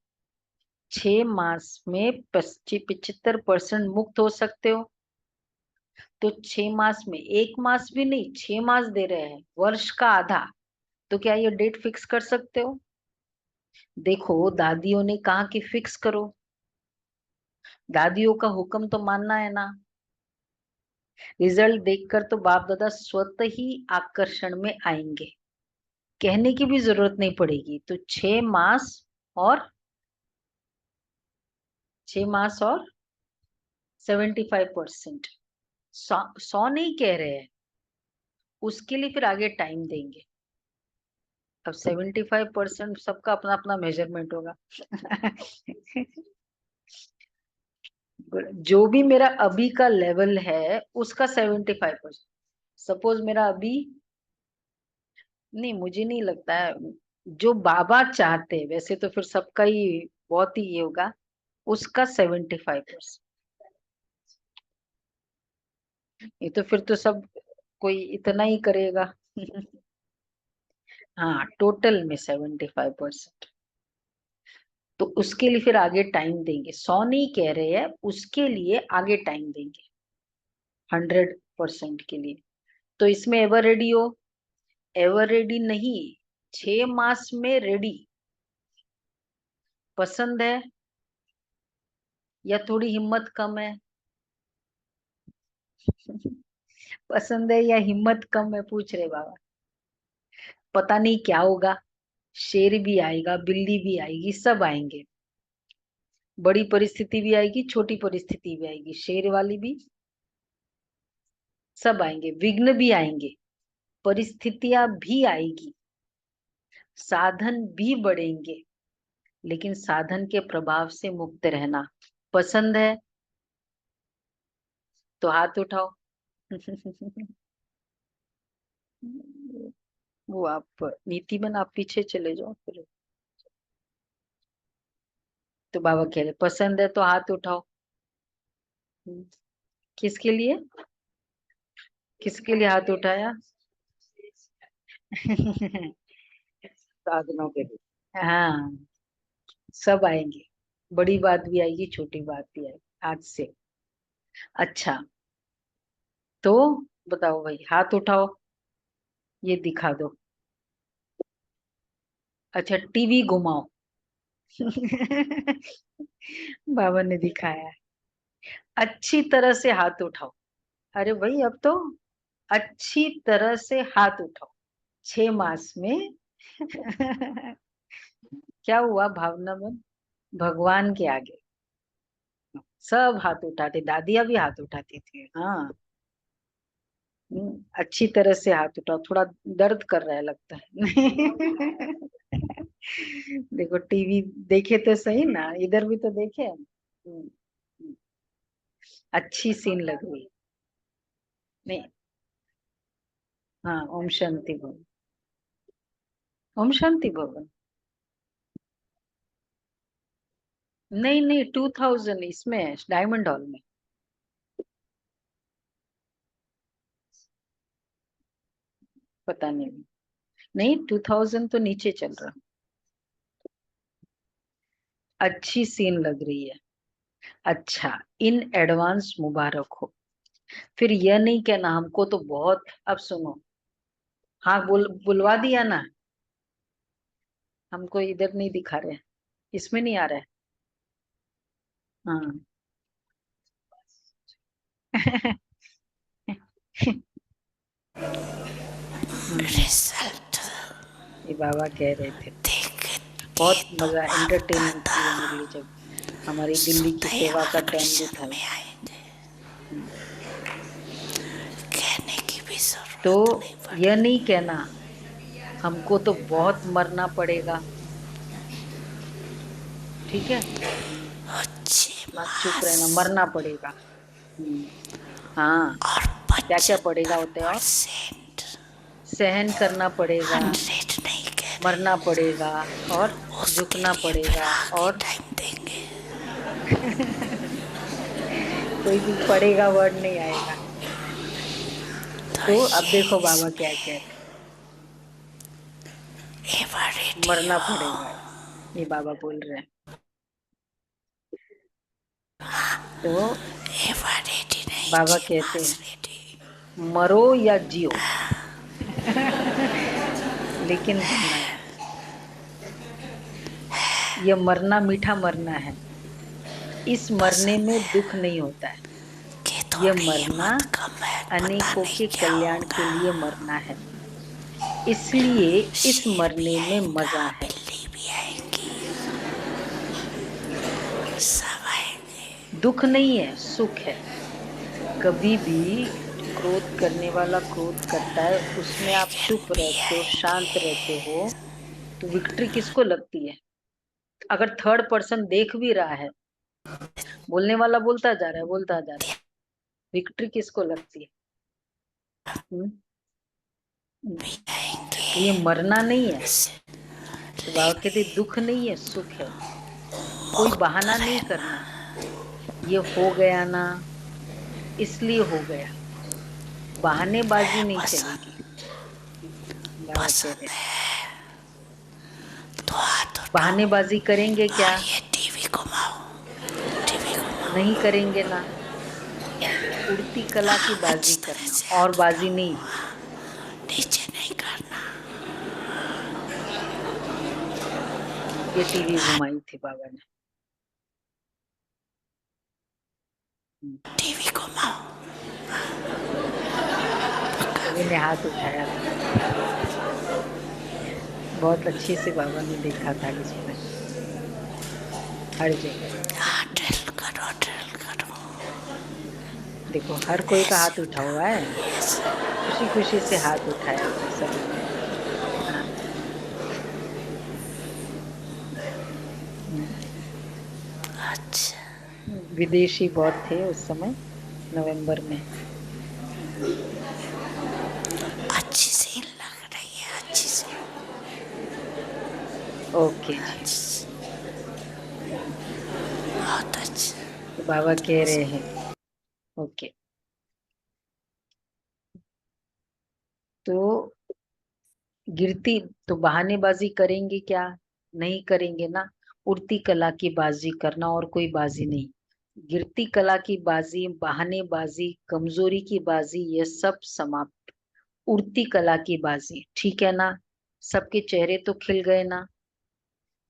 6 मास में 75% मुक्त हो सकते हो। तो 6 मास में, 1 मास भी नहीं, 6 मास दे रहे हैं, वर्ष का आधा। तो क्या ये डेट फिक्स कर सकते हो? देखो, दादियों ने कहा कि फिक्स करो। दादियों का हुक्म तो मानना है ना। रिजल्ट देखकर तो बाप दादा स्वतः ही आकर्षण में आएंगे, कहने की भी जरूरत नहीं पड़ेगी। तो 6 मास और 75%, 100 नहीं कह रहे हैं, उसके लिए फिर आगे टाइम देंगे। अब 75% सबका अपना अपना मेजरमेंट होगा। जो भी मेरा अभी का लेवल है उसका 75%। सपोज मेरा अभी, नहीं मुझे नहीं लगता है, जो बाबा चाहते हैं वैसे तो फिर सबका ही बहुत ही ये होगा, उसका 75%। ये तो फिर तो सब कोई इतना ही करेगा। हाँ, टोटल में 75%। तो उसके लिए फिर आगे टाइम देंगे, 100 नहीं कह रहे हैं, उसके लिए आगे टाइम देंगे 100% के लिए। तो इसमें एवर रेडी हो? एवर रेडी नहीं, 6 मास में रेडी। पसंद है या थोड़ी हिम्मत कम है? पसंद है या हिम्मत कम है, पूछ रहे बाबा। पता नहीं क्या होगा, शेर भी आएगा, बिल्ली भी आएगी, सब आएंगे। बड़ी परिस्थिति भी आएगी, छोटी परिस्थिति भी आएगी, शेर वाली भी, सब आएंगे। विघ्न भी आएंगे, परिस्थितियां भी आएगी, साधन भी बढ़ेंगे, लेकिन साधन के प्रभाव से मुक्त रहना पसंद है। तो हाथ उठाओ। वो आप नीति बन, आप पीछे चले जाओ फिर। तो बाबा कह रहे पसंद है तो हाथ उठाओ। किसके लिए, किसके लिए हाथ उठाया? साधनों के लिए। हाँ, सब आएंगे, बड़ी बात भी आएगी, छोटी बात भी आएगी आज से। अच्छा, तो बताओ भाई, हाथ उठाओ, ये दिखा दो। अच्छा, टीवी घुमाओ। बाबा ने दिखाया है। अच्छी तरह से हाथ उठाओ। अरे भाई, अब तो अच्छी तरह से हाथ उठाओ। 6 मास में। क्या हुआ भावना में? भगवान के आगे सब हाथ उठाते, दादियां भी हाथ उठाती थी। हाँ। अच्छी तरह से हाथ उठाओ, थोड़ा दर्द कर रहा है लगता है। देखो, टीवी देखे तो सही ना, इधर भी तो देखे। अच्छी सीन लग रही। नहीं। हाँ, ओम शांति भवन। ओम शांति भवन। नहीं नहीं, 2000 इसमें डायमंड हॉल में। पता नहीं। नहीं, 2000 तो नीचे चल रहा। अच्छी सीन लग रही है। अच्छा, इन एडवांस मुबारक हो। फिर यह नहीं कहना हमको तो बहुत, अब सुनो, हाँ बुलवा दिया ना, हमको इधर नहीं दिखा रहे, इसमें नहीं आ रहा है। हाँ रिजल्ट ये बाबा कह रहे थे, देख के बहुत तो मजा आपका एंटरटेनमेंट था, किए मुरली जब हमारी दिल्ली की सेवा का सुदयानंद टाइम भी था। मिशन में आए थे, कहने की भी तो जरूरत नहीं पड़ी। यह नहीं कहना हमको तो बहुत मरना पड़ेगा, ठीक है, अच्छी ना चुप रहना, मास मरना पड़ेगा। हाँ, और क्या क्या पड़ेगा होता है, और 75% सहन करना पड़ेगा, 100 नहीं कह रहे, मरना पड़ेगा, और उसके झुकना लिए फिर पड़ेगा, आगे और टाइम देंगे। कोई भी पड़ेगा वर्ड नहीं आएगा। तो तो अब ये देखो बाबा क्या इसमें कह रहे हैं, एवरिडी मरना हो, पड़ेगा, ये बाबा बोल रहे हैं। तो एवरिडी नहीं बाबा जी कहते मास हैं रेडी। मरो या जियो लेकिन मरना है। ये मरना मीठा मरना है, इस मरने पसंद में है दुख नहीं होता है। कि यह थोड़ी मरना हिम्मत कम है, पता अनेकों नहीं के क्या कल्याण होगा। के लिए मरना है, इसलिए इस शेर भी मरने में आएगा, मजा है। बिल्ली भी आएगी, सब आएंगे। दुख नहीं है, सुख है। कभी भी क्रोध करने वाला क्रोध करता है, उसमें आप विगन चुप भी रहते हो, शांत रहते आएंगे। हो, तो विक्ट्री किसको लगती है? अगर थर्ड पर्सन देख भी रहा है, बोलने वाला बोलता जा रहा है, बोलता जा रहा है, विक्ट्री किसको लगती है? हम्म? भी तो ये आएंगे, मरना नहीं है। तो बाबा कहते लेकिन दुख नहीं है, सुख है। कोई मुक्त बहाना नहीं रहना करना, ये हो गया ना, इसलिए हो गया, बहानेबाजी नहीं पसंद, चलेगी। बाबा कह रहे पसंद है तो हाथ उठाओ बहानेबाजी करेंगे क्या? और ये टीवी घुमाओ, टीवी घुमाओ, नहीं करेंगे ना, उड़ती कला की बाजी अच्छी तरह करना, से और हाथ बाजी उठाओ, नहीं। नीचे नहीं करना। ये टीवी घुमाई थी बाबा ने। टीवी घुमाओ, सभी ने हाथ उठाया था, बहुत अच्छे से बाबा ने देखा था इसमें, हर जगह। हाँ ड्रिल करो, ड्रिल करो, देखो हर कोई का हाथ ऐसे उठा उठाओ, हुआ है, ऐसे, खुशी खुशी से हाथ उठाया था सभी ने। हाँ। अच्छा, विदेशी बहुत थे उस समय, नवंबर में। अच्छी सी लग रही है, अच्छी सी, ओके जी। अच्छी सी, बहुत अच्छा। तो बाबा कह रहे हैं, ओके, तो गिरती, तो बहानेबाजी करेंगे क्या? नहीं करेंगे ना, उड़ती कला की बाजी करना, और कोई बाजी नहीं। गिरती कला की बाजी, बहानेबाजी, कमजोरी की बाजी, ये सब समाप्त। उड़ती कला की बाजी, ठीक है ना? सबके चेहरे तो खिल गए ना?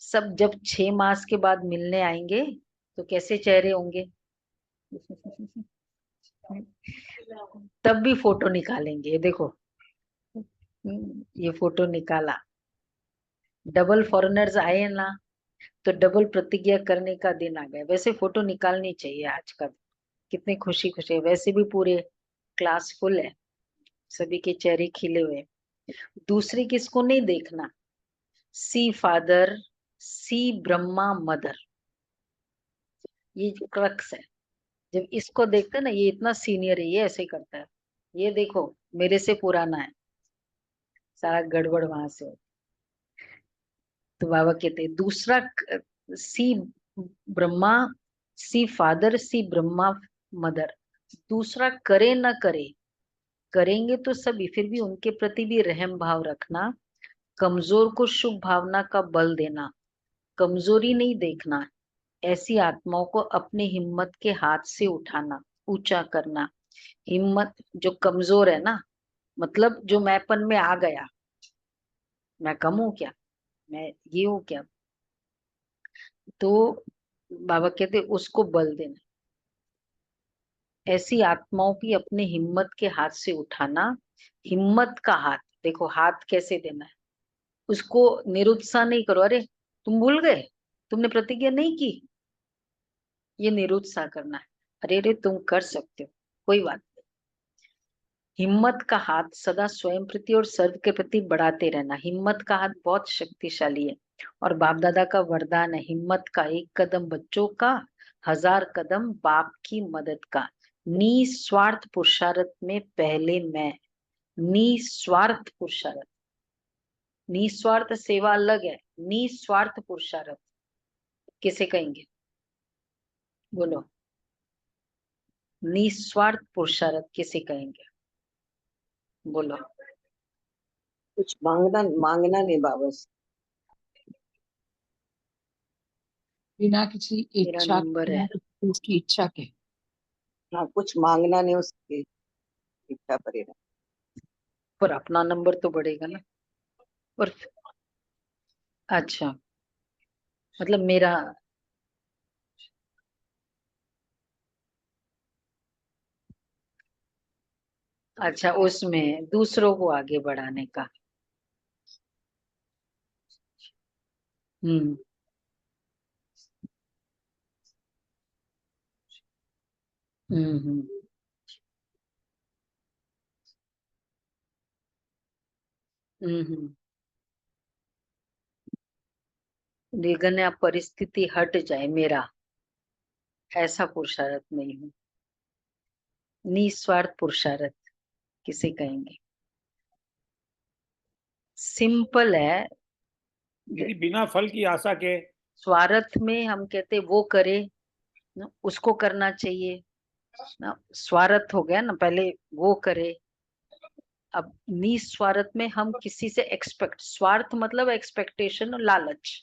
सब जब 6 मास के बाद मिलने आएंगे तो कैसे चेहरे होंगे? तब भी फोटो निकालेंगे, ये देखो। ये फोटो निकाला, डबल फॉरेनर्स आए ना, तो डबल प्रतिज्ञा करने का दिन आ गया। वैसे फोटो निकालनी चाहिए आज का, कितनी खुशी खुशी है। वैसे भी पूरे क्लास फुल है, सभी के चेहरे खिले हुए। दूसरी किसको नहीं देखना, सी फादर, सी ब्रह्मा मदर, ये क्रक्स है। जब इसको देखते हैं ना, ये इतना सीनियर है, ये ऐसे ही करता है, ये देखो मेरे से पुराना है, सारा गड़बड़ वहां से होता है। तो बाबा कहते हैं दूसरा, सी ब्रह्मा, सी फादर, सी ब्रह्मा मदर, दूसरा करे ना करे, करेंगे तो सभी, फिर भी उनके प्रति भी रहम भाव रखना, कमजोर को शुभ भावना का बल देना, कमजोरी नहीं देखना, ऐसी आत्माओं को अपनी हिम्मत के हाथ से उठाना, ऊंचा करना। हिम्मत जो कमजोर है ना, मतलब जो मैंपन में आ गया, मैं कम हूं क्या, मैं ये हूं क्या, तो बाबा कहते उसको बल देना। ऐसी आत्माओं की अपने हिम्मत के हाथ से उठाना। हिम्मत का हाथ, देखो हाथ कैसे देना है, उसको निरुत्साह नहीं करो, अरे तुम भूल गए, तुमने प्रतिज्ञा नहीं की, ये निरुत्साह करना है। अरे अरे तुम कर सकते हो, कोई बात नहीं। हिम्मत का हाथ सदा स्वयं प्रति और सर्व के प्रति बढ़ाते रहना। हिम्मत का हाथ बहुत शक्तिशाली है और बाप दादा का वरदान है, हिम्मत का एक कदम बच्चों का, 1000 कदम बाप की मदद का। निस्वार्थ पुरुषार्थ में पहले मैं, निस्वार्थ पुरुषार्थ, निस्वार्थ सेवा अलग है, निस्वार्थ पुरुषार्थ किसे कहेंगे, बोलो, निस्वार्थ पुरुषार्थ किसे कहेंगे, बोलो। कुछ मांगना मांगना नहीं बाबा से। बिना किसी मेरा इच्छा, नंबर बिना है, किसी चीज की इच्छा के। हाँ, कुछ मांगना नहीं, उसकी इच्छा पर ही रहना। पर अपना नंबर तो बढ़ेगा ना। और अच्छा, मतलब मेरा, अच्छा उसमें दूसरों को आगे बढ़ाने का। हम्म हम्म। हम्म। लेकिन अब परिस्थिति हट जाए मेरा, ऐसा पुरुषार्थ नहीं हूँ। निस्वार्थ पुरुषार्थ किसे कहेंगे, सिंपल है। यदि बिना फल की आशा के, स्वार्थ में हम कहते वो करे ना, उसको करना चाहिए ना, स्वार्थ हो गया ना, पहले वो करे। अब निस्वार्थ में हम किसी से एक्सपेक्ट, स्वार्थ मतलब एक्सपेक्टेशन और लालच,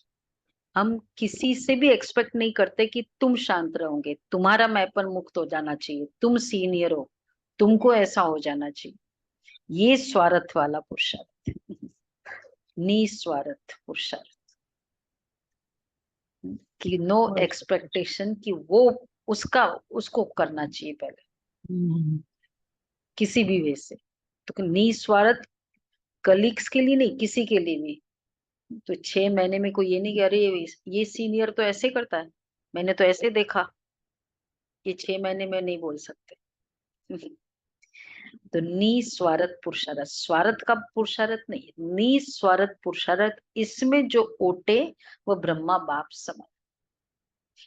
हम किसी से भी एक्सपेक्ट नहीं करते कि तुम शांत रहोगे, तुम्हारा मैपन मुक्त हो जाना चाहिए, तुम सीनियर हो, तुमको ऐसा हो जाना चाहिए, ये स्वार्थ वाला पुरुषार्थ। निस्वार्थ पुरुषार्थ कि नो एक्सपेक्टेशन, कि वो उसका, उसको करना चाहिए पहले किसी भी वे से। तो निस्वार्थ कलीग्स के लिए नहीं, किसी के लिए भी। तो 6 महीने में कोई ये नहीं कि अरे ये सीनियर तो ऐसे करता है, मैंने तो ऐसे देखा, ये 6 महीने में नहीं बोल सकते। तो निस्वार्थ पुरुषार्थ, स्वार्थ का पुरुषार्थ नहीं है, निस्वार्थ पुरुषार्थ, इसमें जो ओटे वो ब्रह्मा बाप समान।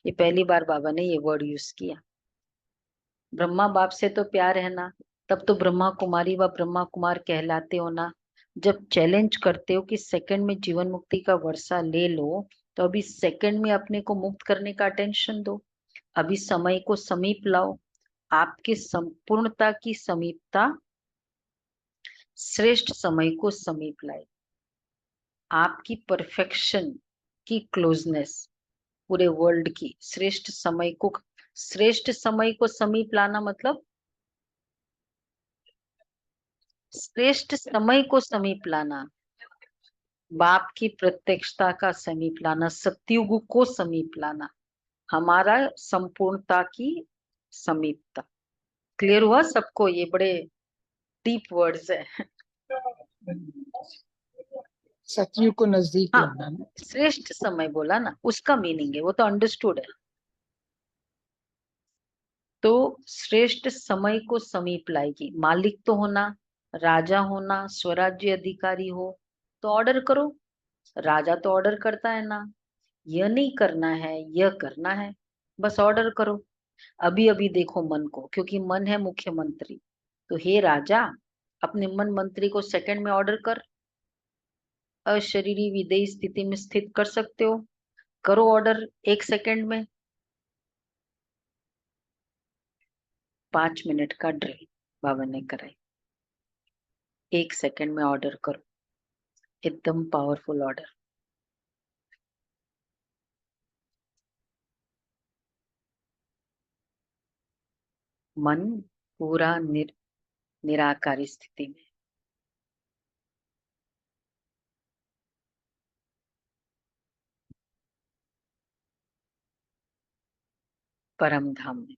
ये पहली बार बाबा ने ये वर्ड यूज किया। ब्रह्मा बाप से तो प्यार है ना, तब तो ब्रह्मा कुमारी व ब्रह्मा कुमार कहलाते हो ना। जब चैलेंज करते हो कि सेकंड में जीवन मुक्ति का वर्षा ले लो, तो अभी सेकंड में अपने को मुक्त करने का अटेंशन दो, अभी समय को समीप लाओ। आपकी संपूर्णता की समीपता श्रेष्ठ समय को समीप लाए, आपकी परफेक्शन की क्लोजनेस पूरे वर्ल्ड की श्रेष्ठ समय को, श्रेष्ठ समय को समीप लाना मतलब श्रेष्ठ समय को समीप लाना, बाप की प्रत्यक्षता का समीप लाना, सत्युग को समीप लाना, हमारा संपूर्णता की समीपता। क्लियर हुआ सबको, ये बड़े डीप वर्ड्स है। सतयुग को नजदीक हाँ, लाना ना। श्रेष्ठ समय बोला ना, उसका मीनिंग है, वो तो अंडरस्टूड है। तो श्रेष्ठ समय को समीप लाएगी, मालिक तो होना, राजा होना, स्वराज्य अधिकारी हो तो ऑर्डर करो, राजा तो ऑर्डर करता है ना, यह नहीं करना है, यह करना है, बस ऑर्डर करो। अभी अभी देखो मन को, क्योंकि मन है मुख्यमंत्री, तो हे राजा अपने मन मंत्री को सेकंड में ऑर्डर कर, अशरीरी विदेही स्थिति में स्थित कर सकते हो, करो ऑर्डर 1 सेकंड में। 5 मिनट का ड्रिल बाबा ने कराई, 1 सेकंड में ऑर्डर करो, एकदम पावरफुल ऑर्डर। मन पूरा निराकारी स्थिति में, परम धाम में।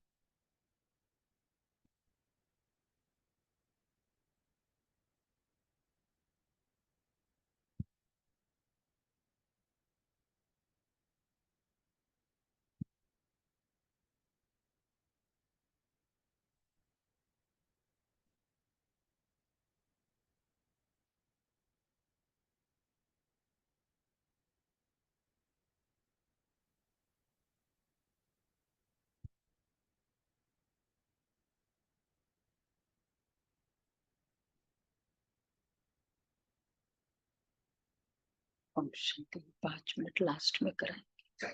ओम शांति। 5 मिनट लास्ट में कराएंगे।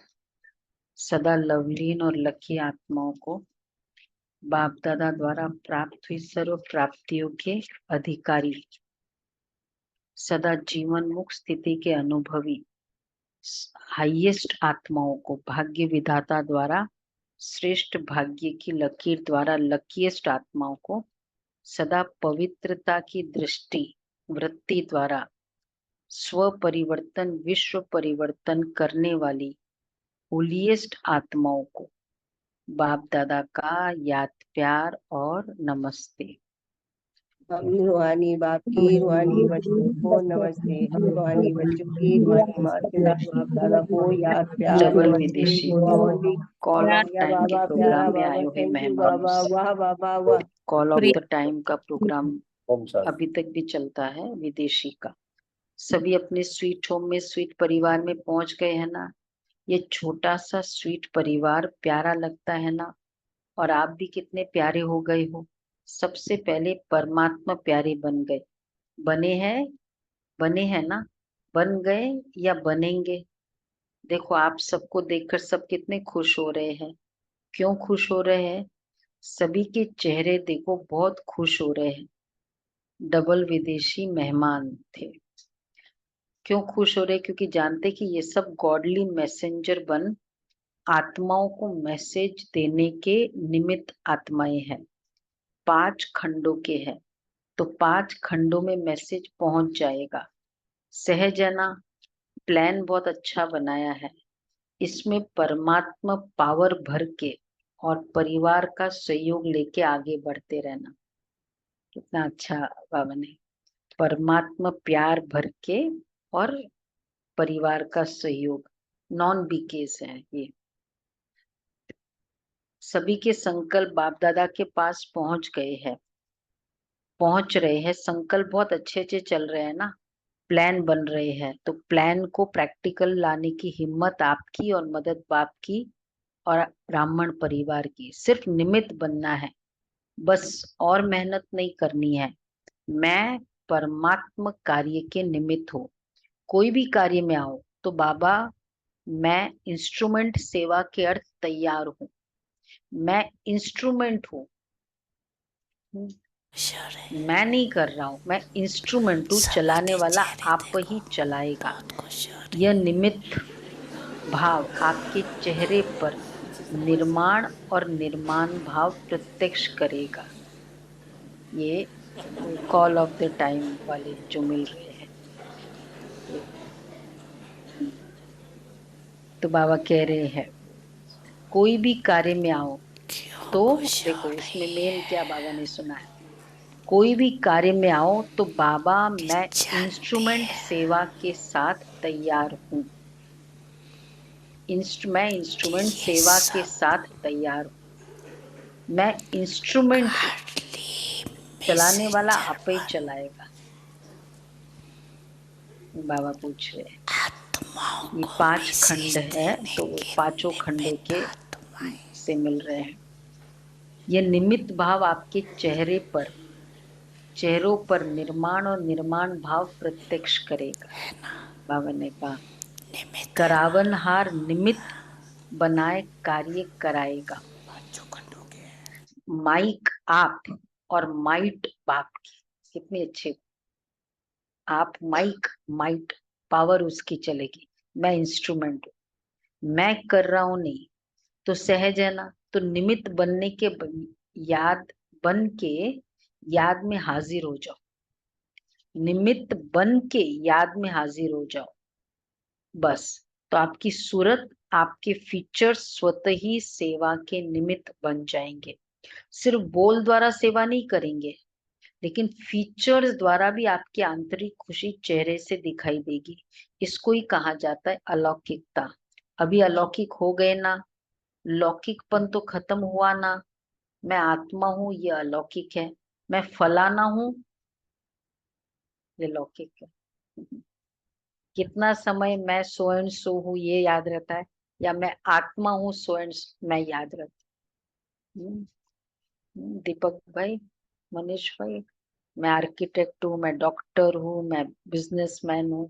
सदा लवलीन और लकी आत्माओं को बाप दादा द्वारा प्राप्त हुई सर्व प्राप्तियों के अधिकारी, सदा जीवन मुक्त स्थिति के अनुभवी हाईएस्ट आत्माओं को भाग्य विधाता द्वारा श्रेष्ठ भाग्य की लकीर द्वारा लकीएस्ट आत्माओं को सदा पवित्रता की दृष्टि वृत्ति द्वारा स्व परिवर्तन विश्व परिवर्तन करने वाली होलीएस्ट आत्माओं को बाप दादा का याद प्यार और नमस्ते। हम रूहानी बाप की रूहानी बच्चों को नमस्ते। हम रूहानी बच्चों की रूहानी माँ के बाप दादा को याद प्यार डबल नमस्ते। विदेशी मौली कॉल ऑफ या टाइम के बाबा प्रोग्राम प्यारा में आए बाबा, हुए थैंक यू मेहमानों बाबा, से वाह बाबा वाह। कॉल ऑफ द टाइम का प्रोग्राम अभी तक भी चलता है विदेशी का। सभी अपने स्वीट होम में स्वीट परिवार में पहुंच गए हैं ना। ये छोटा सा स्वीट परिवार प्यारा लगता है ना। और आप भी कितने प्यारे हो गए हो। सबसे पहले परमात्मा प्यारे बन गए, बने हैं ना, बन गए या बनेंगे। देखो आप सबको देखकर सब कितने खुश हो रहे हैं। क्यों खुश हो रहे हैं? सभी के चेहरे देखो बहुत खुश हो रहे हैं। डबल विदेशी मेहमान थे। क्यों खुश हो रहे? क्योंकि जानते कि ये सब गॉडली मैसेंजर बन आत्माओं को मैसेज देने के निमित्त आत्माएं हैं। 5 खंडों के हैं, तो 5 खंडों में मैसेज पहुंच जाएगा। सहज है ना। प्लान बहुत अच्छा बनाया है। इसमें परमात्मा पावर भर के और परिवार का सहयोग लेके आगे बढ़ते रहना। कितना अच्छा बाबा ने परमात्मा प्यार भर के और परिवार का सहयोग, नॉन बीकेस है ये। सभी के संकल्प बाप दादा के पास पहुंच गए हैं, पहुंच रहे हैं। संकल्प बहुत अच्छे अच्छे चल रहे हैं ना, प्लान बन रहे हैं। तो प्लान को प्रैक्टिकल लाने की हिम्मत आपकी और मदद बाप की और ब्राह्मण परिवार की। सिर्फ निमित्त बनना है बस, और मेहनत नहीं करनी है। मैं परमात्मा कार्य के निमित्त हूँ। कोई भी कार्य में आओ तो बाबा मैं इंस्ट्रूमेंट सेवा के अर्थ तैयार हूँ। मैं इंस्ट्रूमेंट हूँ, मैं नहीं कर रहा हूँ। मैं इंस्ट्रूमेंट हूँ, चलाने वाला आप ही चलाएगा। यह निमित्त भाव आपके चेहरे पर निर्माण और निर्माण भाव प्रत्यक्ष करेगा। ये कॉल ऑफ द टाइम वाले जो मिल रहे हैं। तो बाबा कह रहे हैं कोई भी कार्य में आओ तो देखो इसमें मेन क्या बाबा ने सुना है। कोई भी कार्य में आओ तो बाबा मैं इंस्ट्रूमेंट सेवा के साथ तैयार हूँ। मैं इंस्ट्रूमेंट सेवा के साथ तैयार हूँ। मैं इंस्ट्रूमेंट हूँ, चलाने वाला आप ही चलाएगा। बाबा पूछ रहे हैं ये 5 खंड है, तो वो 5 खंडों के से मिल रहे हैं। ये निमित्त भाव आपके चेहरों पर निर्माण और निर्माण भाव प्रत्यक्ष करेगा। बाबा ने कहा करावनहार निमित्त बनाए कार्य कराएगा। माइक आप और माइट बाप की। कितने अच्छे आप माइट पावर उसकी चलेगी। मैं इंस्ट्रूमेंट हूँ, मैं कर रहा हूँ नहीं। तो सहज है ना। तो निमित्त बनने के याद बन के याद में हाजिर हो जाओ, निमित्त बन के याद में हाजिर हो जाओ, बस। तो आपकी सूरत, आपके फीचर्स स्वतः ही सेवा के निमित्त बन जाएंगे। सिर्फ बोल द्वारा सेवा नहीं करेंगे, लेकिन फीचर्स द्वारा भी आपकी आंतरिक खुशी चेहरे से दिखाई देगी। इसको ही कहा जाता है अलौकिकता। अभी अलौकिक हो गए ना, लौकिकपन तो खत्म हुआ ना। मैं आत्मा हूँ, ये अलौकिक है। मैं फलाना हूँ, ये लौकिक है। कितना समय मैं सो एंड सो हूँ ये याद रहता है, या मैं आत्मा हूँ सो एंड मैं याद रहता हूँ। दीपक भाई, मनीष भाई, मैं आर्किटेक्ट हूँ, मैं डॉक्टर हूँ, मैं बिजनेसमैन हूँ।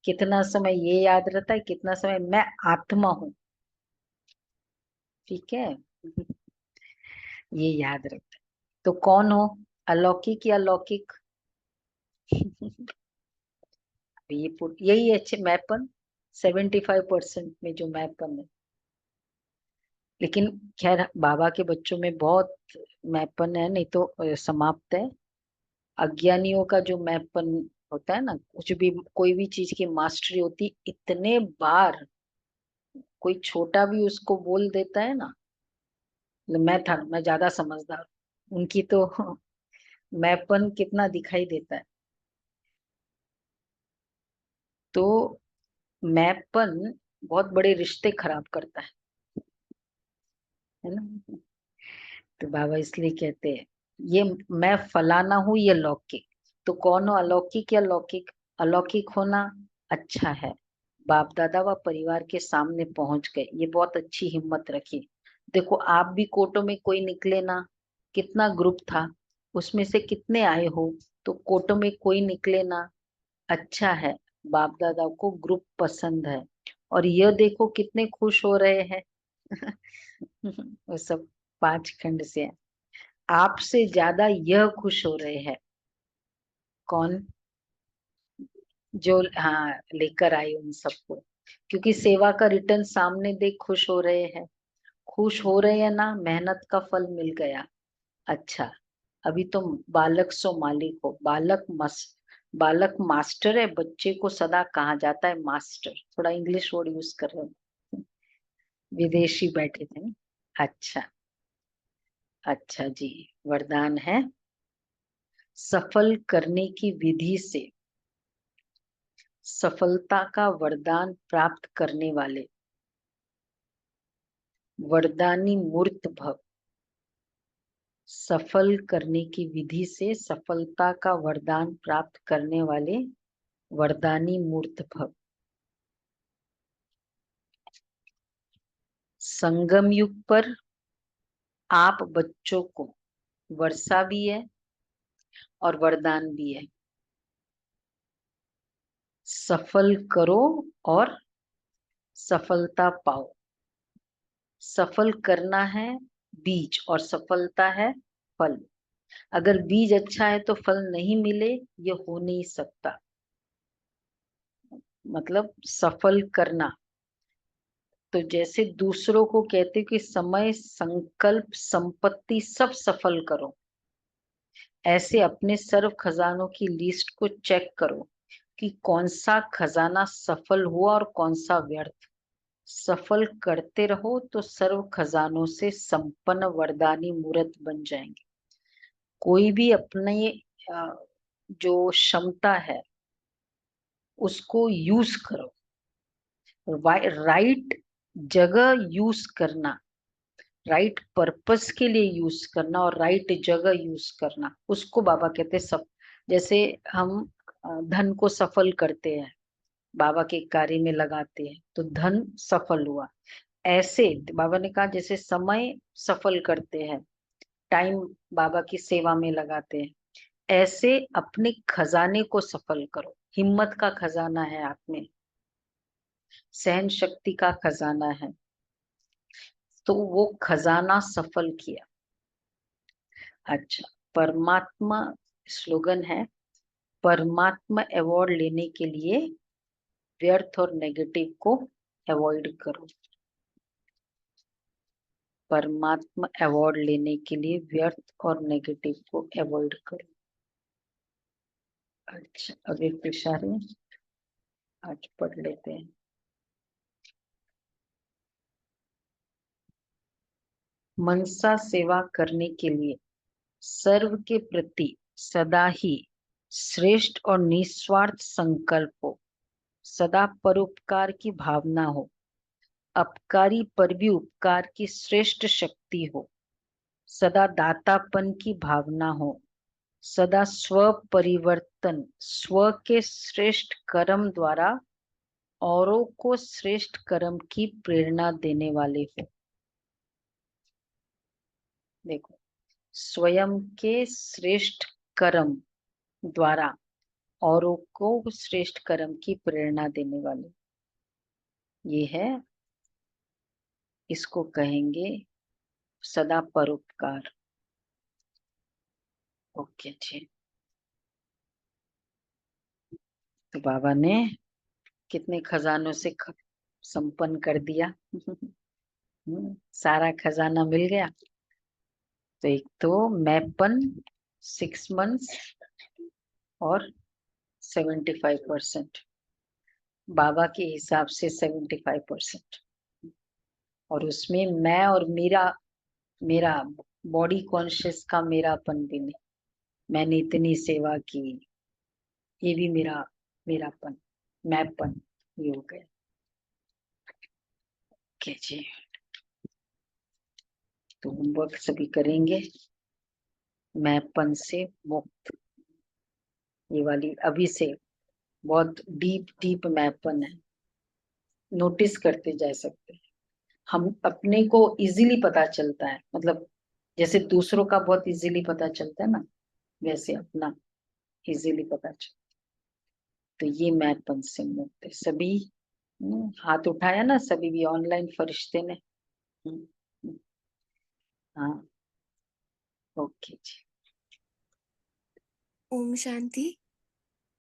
कितना समय ये याद रहता है, कितना समय मैं आत्मा हूँ। ठीक है। ये याद रहता है। तो कौन हो, अलौकिक या लौकिक? यही अच्छे मैपन 75% में जो मैपन है। लेकिन खैर बाबा के बच्चों में बहुत मैपन है, नहीं तो समाप्त है। अज्ञानियों का जो मैपन होता है ना, कुछ भी कोई भी चीज की मास्टरी होती, इतने बार कोई छोटा भी उसको बोल देता है ना, मैं ज्यादा समझदार हूं। उनकी तो मैपन कितना दिखाई देता है। तो मैपन बहुत बड़े रिश्ते खराब करता है ना। तो बाबा इसलिए कहते हैं ये मैं फलाना हूँ, ये लौकिक। तो कौन हो, अलौकिक या लौकिक? अलौकिक होना अच्छा है। बाप दादा व परिवार के सामने पहुंच गए, ये बहुत अच्छी हिम्मत रखी। देखो आप भी कोटो में कोई निकले ना, कितना ग्रुप था, उसमें से कितने आए हो, तो कोटो में कोई निकले ना, अच्छा है। बाप दादा को ग्रुप पसंद है, और यह देखो कितने खुश हो रहे हैं। वो सब 5 खंड से है। आपसे ज्यादा यह खुश हो रहे हैं। कौन? जो हाँ लेकर आए उन सबको, क्योंकि सेवा का रिटर्न सामने देख खुश हो रहे हैं। खुश हो रहे हैं ना, मेहनत का फल मिल गया। अच्छा, अभी तो बालक सो मालिक हो। बालक मास्टर है, बच्चे को सदा कहा जाता है मास्टर। थोड़ा इंग्लिश वर्ड यूज कर रहे हैं, विदेशी बैठे थे ना। अच्छा, अच्छा जी। वरदान है, सफल करने की विधि से सफलता का वरदान प्राप्त करने वाले वरदानी मूर्त भव। सफल करने की विधि से सफलता का वरदान प्राप्त करने वाले वरदानी मूर्त भव। संगम युग पर आप बच्चों को वर्षा भी है और वरदान भी है। सफल करो और सफलता पाओ। सफल करना है बीज, और सफलता है फल। अगर बीज अच्छा है तो फल नहीं मिले, ये हो नहीं सकता। मतलब सफल करना, तो जैसे दूसरों को कहते कि समय, संकल्प, संपत्ति सब सफल करो, ऐसे अपने सर्व खजानों की लिस्ट को चेक करो कि कौन सा खजाना सफल हुआ और कौन सा व्यर्थ। सफल करते रहो तो सर्व खजानों से संपन्न वरदानी मूर्त बन जाएंगे। कोई भी अपने जो क्षमता है उसको यूज करो, राइट जगह यूज करना, राइट पर्पस के लिए यूज करना और राइट जगह यूज करना, उसको बाबा कहते हैं सब। जैसे हम धन को सफल करते हैं, बाबा के कार्य में लगाते हैं तो धन सफल हुआ। ऐसे बाबा ने कहा जैसे समय सफल करते हैं, टाइम बाबा की सेवा में लगाते हैं, ऐसे अपने खजाने को सफल करो। हिम्मत का खजाना है आप में, सहन शक्ति का खजाना है, तो वो खजाना सफल किया। अच्छा, परमात्मा स्लोगन है, परमात्मा अवार्ड लेने के लिए व्यर्थ और नेगेटिव को अवॉइड करो। परमात्मा अवार्ड लेने के लिए व्यर्थ और नेगेटिव को अवॉइड करो। अच्छा, अभी पिशारे आज पढ़ लेते हैं। मनसा सेवा करने के लिए सर्व के प्रति सदा ही श्रेष्ठ और निस्वार्थ संकल्प हो, सदा परोपकार की भावना हो, अपकारी पर भी उपकार की श्रेष्ठ शक्ति हो, सदा दातापन की भावना हो, सदा स्व परिवर्तन, स्व के श्रेष्ठ कर्म द्वारा औरों को श्रेष्ठ कर्म की प्रेरणा देने वाले हो। देखो, स्वयं के श्रेष्ठ कर्म द्वारा औरों को श्रेष्ठ कर्म की प्रेरणा देने वाले, ये है, इसको कहेंगे सदा परोपकार। ओके जी, तो बाबा ने कितने खजानों से संपन्न कर दिया। सारा खजाना मिल गया। तो एक तो मैपन 6 months और 75%, बाबा के हिसाब से 75%, और उसमें मैं और मेरा बॉडी कॉन्शियस का मेरापन भी नहीं, मैंने इतनी सेवा की, ये भी मेरापन, मैंपन, ये हो गया। ओके जी, तो होमवर्क सभी करेंगे। मैंपन से मुक्त, ये वाली अभी से बहुत डीप मैंपन है, नोटिस करते जा सकते हैं। हम अपने को इजीली पता चलता है, मतलब जैसे दूसरों का बहुत इजीली पता चलता है ना, वैसे अपना इजीली पता चलता। तो ये मैंपन से मुक्त है सभी। हाथ उठाया ना सभी भी, ऑनलाइन फरिश्ते ने। हाँ, ओके जी। ओम शांति।